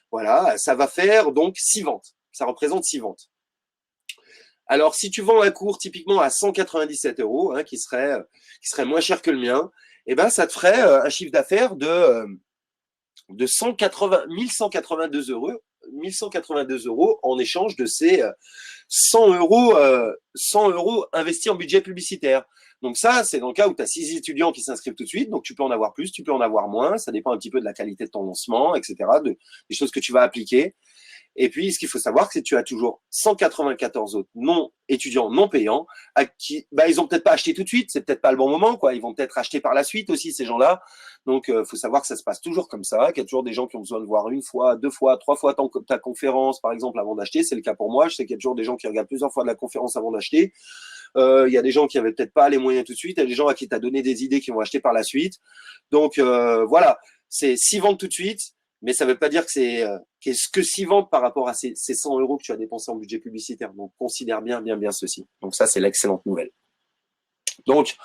Voilà, ça va faire donc 6 ventes. Ça représente 6 ventes. Alors, si tu vends un cours typiquement à 197 €, qui serait moins cher que le mien, eh ben, ça te ferait un chiffre d'affaires de 1182 euros, 1182 € en échange de ces 100 euros investis en budget publicitaire. Donc ça, c'est dans le cas où tu as 6 étudiants qui s'inscrivent tout de suite. Donc tu peux en avoir plus, tu peux en avoir moins. Ça dépend un petit peu de la qualité de ton lancement, etc., des choses que tu vas appliquer. Et puis, ce qu'il faut savoir, c'est que tu as toujours 194 autres étudiants non payants à qui, ils ont peut-être pas acheté tout de suite, c'est peut-être pas le bon moment, quoi. Ils vont peut-être acheter par la suite aussi, ces gens-là. Donc, faut savoir que ça se passe toujours comme ça, qu'il y a toujours des gens qui ont besoin de voir une fois, deux fois, trois fois ta conférence, par exemple, avant d'acheter. C'est le cas pour moi. Je sais qu'il y a toujours des gens qui regardent plusieurs fois de la conférence avant d'acheter. Il y a des gens qui avaient peut-être pas les moyens tout de suite. Il y a des gens à qui tu as donné des idées qui vont acheter par la suite. Donc, voilà. C'est 6 ventes tout de suite. Mais ça ne veut pas dire que c'est que 6 ventes par rapport à ces 100 € que tu as dépensé en budget publicitaire. Donc, considère bien ceci. Donc, ça, c'est l'excellente nouvelle. Donc,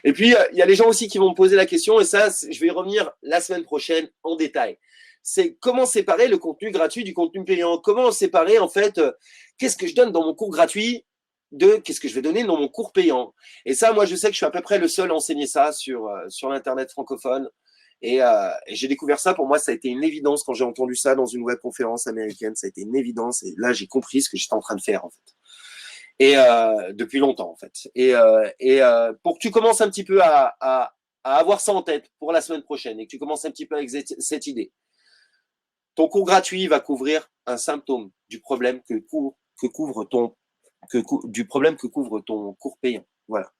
et puis, il y a les gens aussi qui vont me poser la question, et ça, je vais y revenir la semaine prochaine en détail. C'est comment séparer le contenu gratuit du contenu payant. Comment séparer, en fait, qu'est-ce que je donne dans mon cours gratuit de qu'est-ce que je vais donner dans mon cours payant. Et ça, moi, je sais que je suis à peu près le seul à enseigner ça sur l'Internet francophone. Et j'ai découvert ça, pour moi, ça a été une évidence quand j'ai entendu ça dans une webconférence américaine. Ça a été une évidence. Et là, j'ai compris ce que j'étais en train de faire, en fait. Et depuis longtemps, en fait. Et pour que tu commences un petit peu à avoir ça en tête pour la semaine prochaine et que tu commences un petit peu avec cette idée, ton cours gratuit va couvrir un symptôme du problème que couvre ton cours payant. Voilà.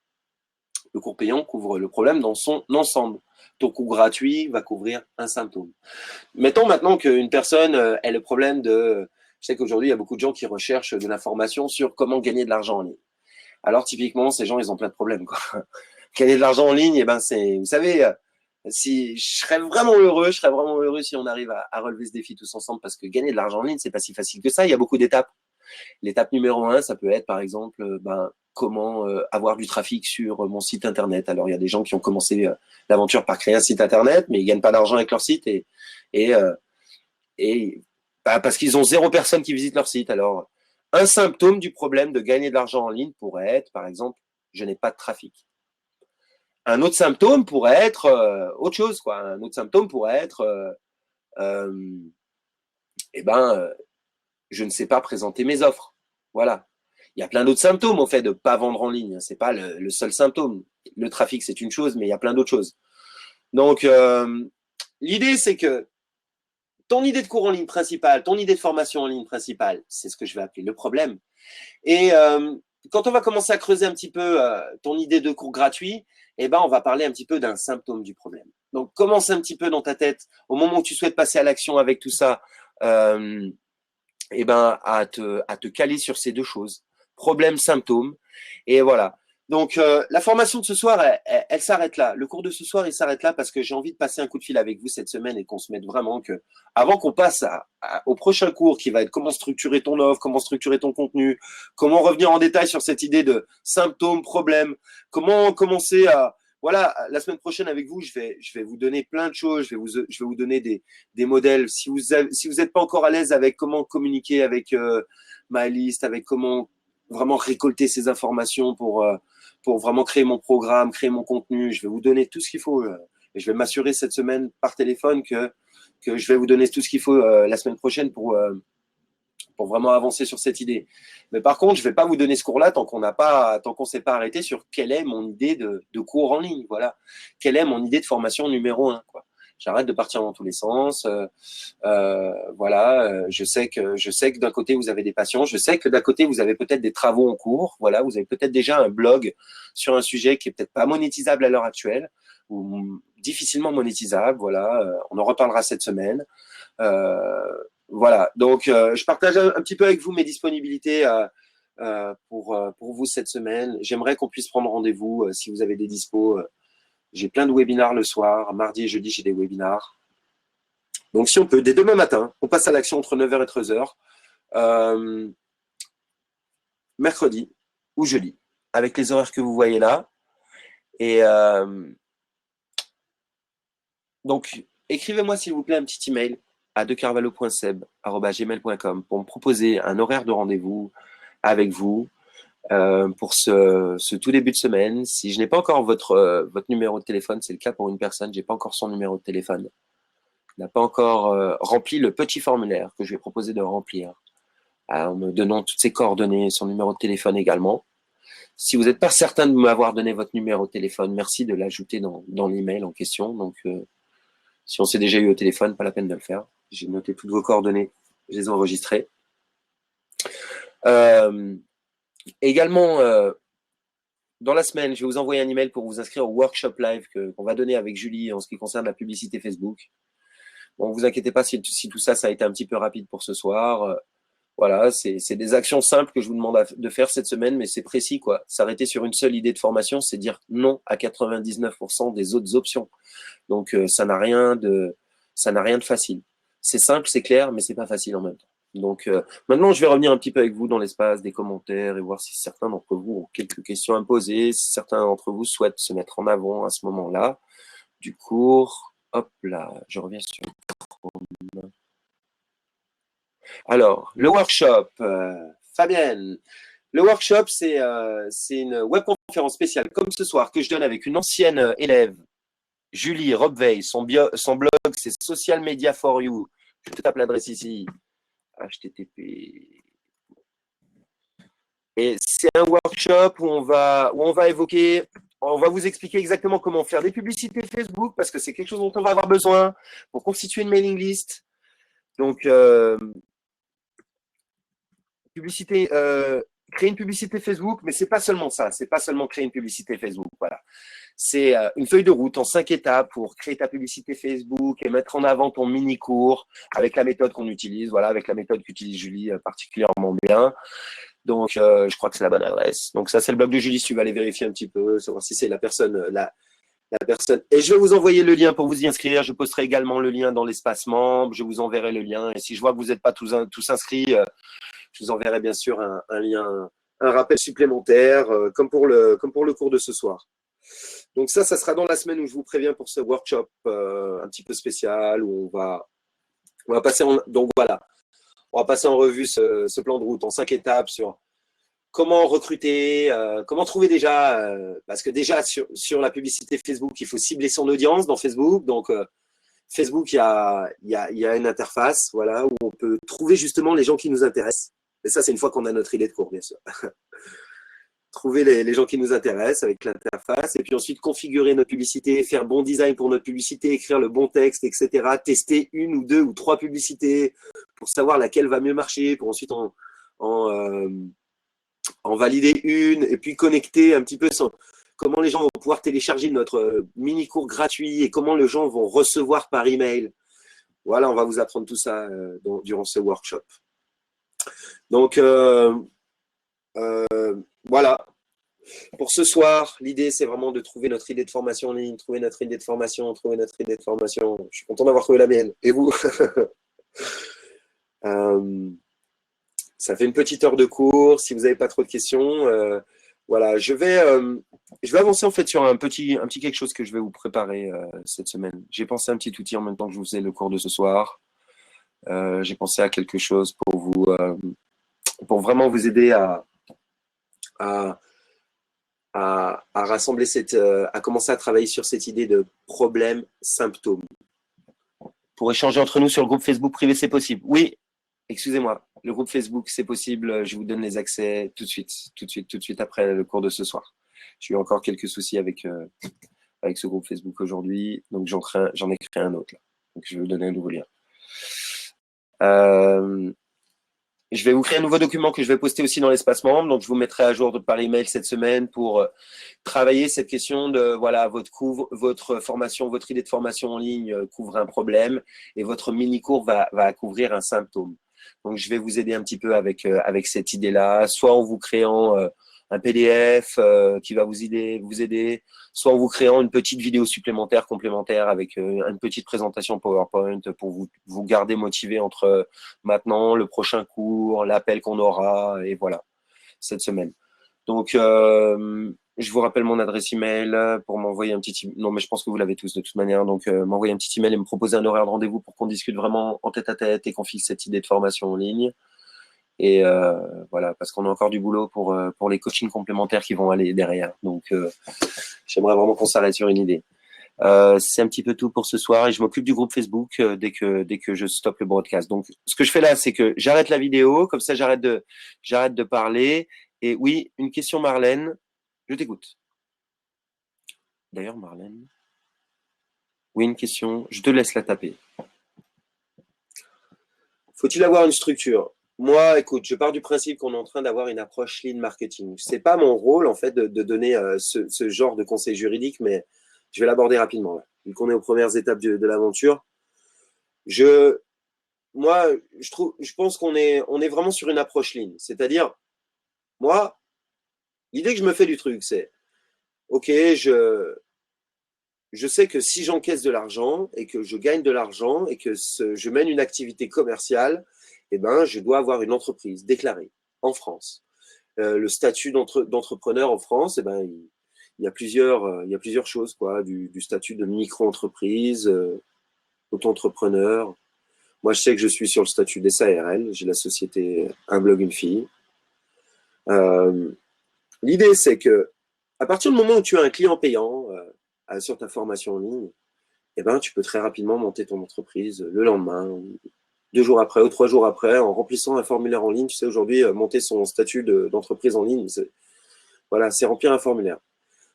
Le cours payant couvre le problème dans son ensemble. Ton cours gratuit va couvrir un symptôme. Mettons maintenant qu'une personne ait le problème de... Je sais qu'aujourd'hui, il y a beaucoup de gens qui recherchent de l'information sur comment gagner de l'argent en ligne. Alors, typiquement, ces gens, ils ont plein de problèmes, quoi. Gagner de l'argent en ligne, eh ben, c'est... Vous savez, si je serais vraiment heureux si on arrive à relever ce défi tous ensemble, parce que gagner de l'argent en ligne, c'est pas si facile que ça. Il y a beaucoup d'étapes. L'étape numéro 1, ça peut être, par exemple, comment avoir du trafic sur mon site internet. Alors, il y a des gens qui ont commencé l'aventure par créer un site internet, mais ils gagnent pas d'argent avec leur site et parce qu'ils ont 0 personne qui visite leur site. Alors, un symptôme du problème de gagner de l'argent en ligne pourrait être, par exemple, je n'ai pas de trafic. Un autre symptôme pourrait être autre chose, quoi. Un autre symptôme pourrait être, je ne sais pas présenter mes offres. Voilà. Il y a plein d'autres symptômes au fait de ne pas vendre en ligne. C'est pas le seul symptôme. Le trafic, c'est une chose, mais il y a plein d'autres choses. Donc, l'idée, c'est que ton idée de cours en ligne principale, ton idée de formation en ligne principale, c'est ce que je vais appeler le problème. Et quand on va commencer à creuser un petit peu ton idée de cours gratuit, on va parler un petit peu d'un symptôme du problème. Donc, commence un petit peu dans ta tête, au moment où tu souhaites passer à l'action avec tout ça, à te caler sur ces deux choses. Problème, symptôme. Et voilà. Donc, la formation de ce soir, elle s'arrête là. Le cours de ce soir, il s'arrête là parce que j'ai envie de passer un coup de fil avec vous cette semaine et qu'on se mette vraiment que, avant qu'on passe au prochain cours qui va être comment structurer ton offre, comment structurer ton contenu, comment revenir en détail sur cette idée de symptômes, problèmes, comment commencer à, voilà, la semaine prochaine avec vous, je vais vous donner plein de choses, je vais vous donner des modèles. Si vous êtes pas encore à l'aise avec comment communiquer avec MyList, avec comment vraiment récolter ces informations pour vraiment créer mon programme, créer mon contenu. Je vais vous donner tout ce qu'il faut. Et je vais m'assurer cette semaine par téléphone que je vais vous donner tout ce qu'il faut la semaine prochaine pour vraiment avancer sur cette idée. Mais par contre, je ne vais pas vous donner ce cours-là tant qu'on ne s'est pas arrêté sur quelle est mon idée de cours en ligne. Voilà. Quelle est mon idée de formation numéro 1, quoi. J'arrête de partir dans tous les sens. Voilà, je sais que d'un côté vous avez des patients, je sais que d'un côté vous avez peut-être des travaux en cours. Voilà, vous avez peut-être déjà un blog sur un sujet qui est peut-être pas monétisable à l'heure actuelle ou difficilement monétisable. Voilà, on en reparlera cette semaine. Voilà, donc je partage un petit peu avec vous mes disponibilités pour vous cette semaine. J'aimerais qu'on puisse prendre rendez-vous si vous avez des dispos. J'ai plein de webinars le soir. Mardi et jeudi, j'ai des webinars. Donc, si on peut, dès demain matin, on passe à l'action entre 9h et 13h. Mercredi ou jeudi, avec les horaires que vous voyez là. Et donc, écrivez-moi, s'il vous plaît, un petit email à decarvalho.seb@gmail.com pour me proposer un horaire de rendez-vous avec vous pour ce tout début de semaine. Si je n'ai pas encore votre numéro de téléphone, c'est le cas pour une personne, je n'ai pas encore son numéro de téléphone. N'a pas encore rempli le petit formulaire que je vais proposer de remplir en me donnant toutes ses coordonnées, son numéro de téléphone également. Si vous n'êtes pas certain de m'avoir donné votre numéro de téléphone, merci de l'ajouter dans l'email en question. Donc, si on s'est déjà eu au téléphone, pas la peine de le faire. J'ai noté toutes vos coordonnées, je les ai enregistrées. Également, dans la semaine, je vais vous envoyer un email pour vous inscrire au workshop live qu'on va donner avec Julie en ce qui concerne la publicité Facebook. Bon, vous inquiétez pas si tout ça, ça a été un petit peu rapide pour ce soir. Voilà, c'est des actions simples que je vous demande de faire cette semaine, mais c'est précis, quoi. S'arrêter sur une seule idée de formation, c'est dire non à 99% des autres options. Donc, ça n'a rien de facile. C'est simple, c'est clair, mais c'est pas facile en même temps. Donc, maintenant, je vais revenir un petit peu avec vous dans l'espace des commentaires et voir si certains d'entre vous ont quelques questions à me poser, si certains d'entre vous souhaitent se mettre en avant à ce moment-là du cours. Hop là, je reviens sur Chrome. Alors, le workshop, Fabienne, le workshop, c'est une webconférence spéciale comme ce soir que je donne avec une ancienne élève, Julie Robveil. Son blog, c'est Social Media for You. Je te tape l'adresse ici. HTTP. Et c'est un workshop où on va évoquer, on va vous expliquer exactement comment faire des publicités Facebook parce que c'est quelque chose dont on va avoir besoin pour constituer une mailing list. Donc, publicité, créer une publicité Facebook, mais c'est pas seulement ça, c'est pas seulement créer une publicité Facebook, voilà. C'est une feuille de route en 5 étapes pour créer ta publicité Facebook et mettre en avant ton mini-cours avec la méthode qu'on utilise, voilà, avec la méthode qu'utilise Julie particulièrement bien. Donc, je crois que c'est la bonne adresse. Donc, ça, c'est le blog de Julie, si tu vas aller vérifier un petit peu, savoir si c'est la personne, la personne. Et je vais vous envoyer le lien pour vous y inscrire. Je posterai également le lien dans l'espace membre. Je vous enverrai le lien. Et si je vois que vous n'êtes pas tous inscrits, je vous enverrai bien sûr un lien, un rappel supplémentaire, comme pour le cours de ce soir. Donc ça sera dans la semaine où je vous préviens pour ce workshop un petit peu spécial où on va passer donc voilà, on va passer en revue ce plan de route en 5 étapes sur comment recruter, comment trouver déjà, parce que déjà sur la publicité Facebook, il faut cibler son audience dans Facebook. Donc Facebook, il y a une interface, voilà, où on peut trouver justement les gens qui nous intéressent. Et ça, c'est une fois qu'on a notre idée de cours, bien sûr. Trouver les gens qui nous intéressent avec l'interface, et puis ensuite configurer notre publicité, faire bon design pour notre publicité, écrire le bon texte, etc. Tester 1 ou 2 ou 3 publicités pour savoir laquelle va mieux marcher, pour ensuite en valider une, et puis connecter un petit peu comment les gens vont pouvoir télécharger notre mini-cours gratuit et comment les gens vont recevoir par email. Voilà, on va vous apprendre tout ça durant ce workshop. Donc, voilà. Pour ce soir, l'idée, c'est vraiment de trouver notre idée de formation en ligne, trouver notre idée de formation, trouver notre idée de formation. Je suis content d'avoir trouvé la mienne. Et vous? Ça fait une petite heure de cours. Si vous n'avez pas trop de questions, voilà, je vais avancer en fait sur un petit quelque chose que je vais vous préparer cette semaine. J'ai pensé à un petit outil en même temps que je vous faisais le cours de ce soir. J'ai pensé à quelque chose pour vraiment vous aider à, à rassembler à commencer à travailler sur cette idée de problème-symptôme. Pour échanger entre nous sur le groupe Facebook privé, c'est possible. Oui, excusez-moi, le groupe Facebook, c'est possible. Je vous donne les accès tout de suite après le cours de ce soir. J'ai eu encore quelques soucis avec ce groupe Facebook aujourd'hui, donc j'en ai créé un autre là. Donc je vais vous donner un nouveau lien. Je vais vous créer un nouveau document que je vais poster aussi dans l'espace membre. Donc, je vous mettrai à jour par email cette semaine pour travailler cette question de, voilà, votre formation, votre idée de formation en ligne couvre un problème et votre mini-cours va couvrir un symptôme. Donc, je vais vous aider un petit peu avec cette idée-là, soit en vous créant un PDF qui va vous aider, soit en vous créant une petite vidéo supplémentaire, complémentaire avec une petite présentation PowerPoint pour vous garder motivé entre maintenant, le prochain cours, l'appel qu'on aura, et voilà, cette semaine. Donc, je vous rappelle mon adresse email pour m'envoyer un petit non, mais je pense que vous l'avez tous de toute manière. Donc, m'envoyer un petit email et me proposer un horaire de rendez-vous pour qu'on discute vraiment en tête-à-tête et qu'on fixe cette idée de formation en ligne. Et voilà, parce qu'on a encore du boulot pour les coachings complémentaires qui vont aller derrière. Donc, j'aimerais vraiment qu'on s'arrête sur une idée. C'est un petit peu tout pour ce soir et je m'occupe du groupe Facebook dès que je stoppe le broadcast. Donc, ce que je fais là, c'est que j'arrête la vidéo, comme ça j'arrête de parler. Et oui, une question, Marlène, je t'écoute. D'ailleurs, Marlène, oui, une question, je te laisse la taper. Faut-il avoir une structure? Moi, écoute, je pars du principe qu'on est en train d'avoir une approche lean marketing. C'est pas mon rôle, en fait, de donner ce genre de conseils juridiques, mais je vais l'aborder rapidement. Là. Vu qu'on est aux premières étapes de l'aventure, moi, je pense qu'on est vraiment sur une approche lean. C'est-à-dire, moi, l'idée que je me fais du truc, c'est, OK, je sais que si j'encaisse de l'argent et que je gagne de l'argent et que je mène une activité commerciale, eh ben, je dois avoir une entreprise déclarée en France. Le statut d'entrepreneur en France, eh ben, il y a plusieurs choses, quoi, du statut de micro-entreprise, auto-entrepreneur. Moi, je sais que je suis sur le statut d'SARL, j'ai la société Un blog, une fille. L'idée, c'est que à partir du moment où tu as un client payant sur ta formation en ligne, eh ben, tu peux très rapidement monter ton entreprise le lendemain, 2 jours après ou 3 jours après, en remplissant un formulaire en ligne. Tu sais, aujourd'hui, monter son statut d'entreprise en ligne, voilà, c'est remplir un formulaire.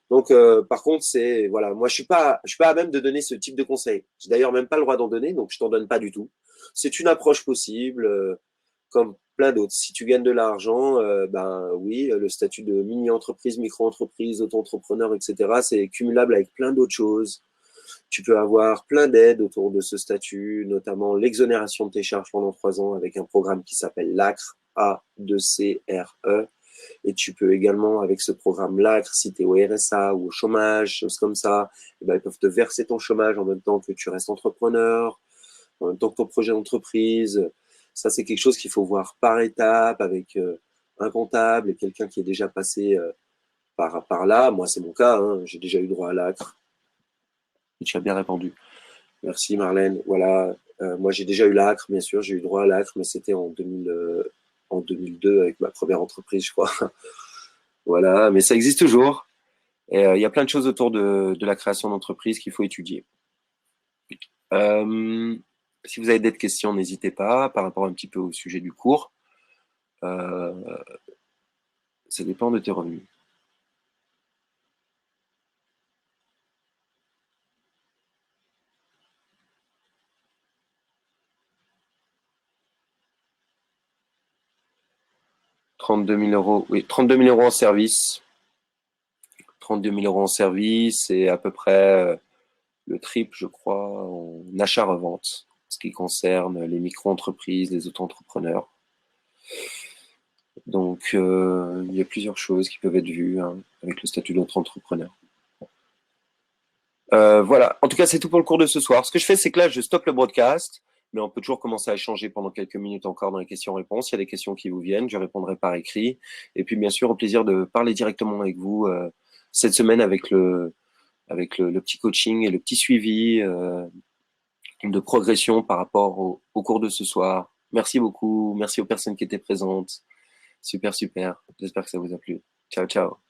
Donc, par contre, voilà, moi, je suis pas à même de donner ce type de conseil. J'ai d'ailleurs même pas le droit d'en donner, donc je t'en donne pas du tout. C'est une approche possible, comme plein d'autres. Si tu gagnes de l'argent, ben oui, le statut de mini-entreprise, micro-entreprise, auto-entrepreneur, etc., c'est cumulable avec plein d'autres choses. Tu peux avoir plein d'aides autour de ce statut, notamment l'exonération de tes charges pendant 3 ans avec un programme qui s'appelle l'ACRE, A2CRE. Et tu peux également, avec ce programme l'ACRE, si tu es au RSA ou au chômage, choses comme ça, eh ben, ils peuvent te verser ton chômage en même temps que tu restes entrepreneur, en même temps que ton projet d'entreprise. Ça, c'est quelque chose qu'il faut voir par étape avec un comptable et quelqu'un qui est déjà passé par là. Moi, c'est mon cas, hein, j'ai déjà eu droit à l'ACRE. Et tu as bien répondu. Merci Marlène. Voilà, moi j'ai déjà eu l'ACRE, bien sûr, j'ai eu droit à l'ACRE, mais c'était en 2002 avec ma première entreprise, je crois. Voilà, mais ça existe toujours. Et il y a plein de choses autour de la création d'entreprise qu'il faut étudier. Si vous avez d'autres questions, n'hésitez pas par rapport un petit peu au sujet du cours. Ça dépend de tes revenus. « 32 000 euros, oui, 32 000 euros en service. 32 000 euros en service et à peu près le triple, je crois, en achat-revente, ce qui concerne les micro-entreprises, les auto-entrepreneurs. Donc, il y a plusieurs choses qui peuvent être vues hein, avec le statut d'entrepreneur. Voilà. En tout cas, c'est tout pour le cours de ce soir. Ce que je fais, c'est que là, je stoppe le broadcast, mais on peut toujours commencer à échanger pendant quelques minutes encore dans les questions-réponses. Il y a des questions qui vous viennent, je répondrai par écrit. Et puis, bien sûr, au plaisir de parler directement avec vous cette semaine avec le petit coaching et le petit suivi de progression par rapport au cours de ce soir. Merci beaucoup. Merci aux personnes qui étaient présentes. Super, super. J'espère que ça vous a plu. Ciao, ciao.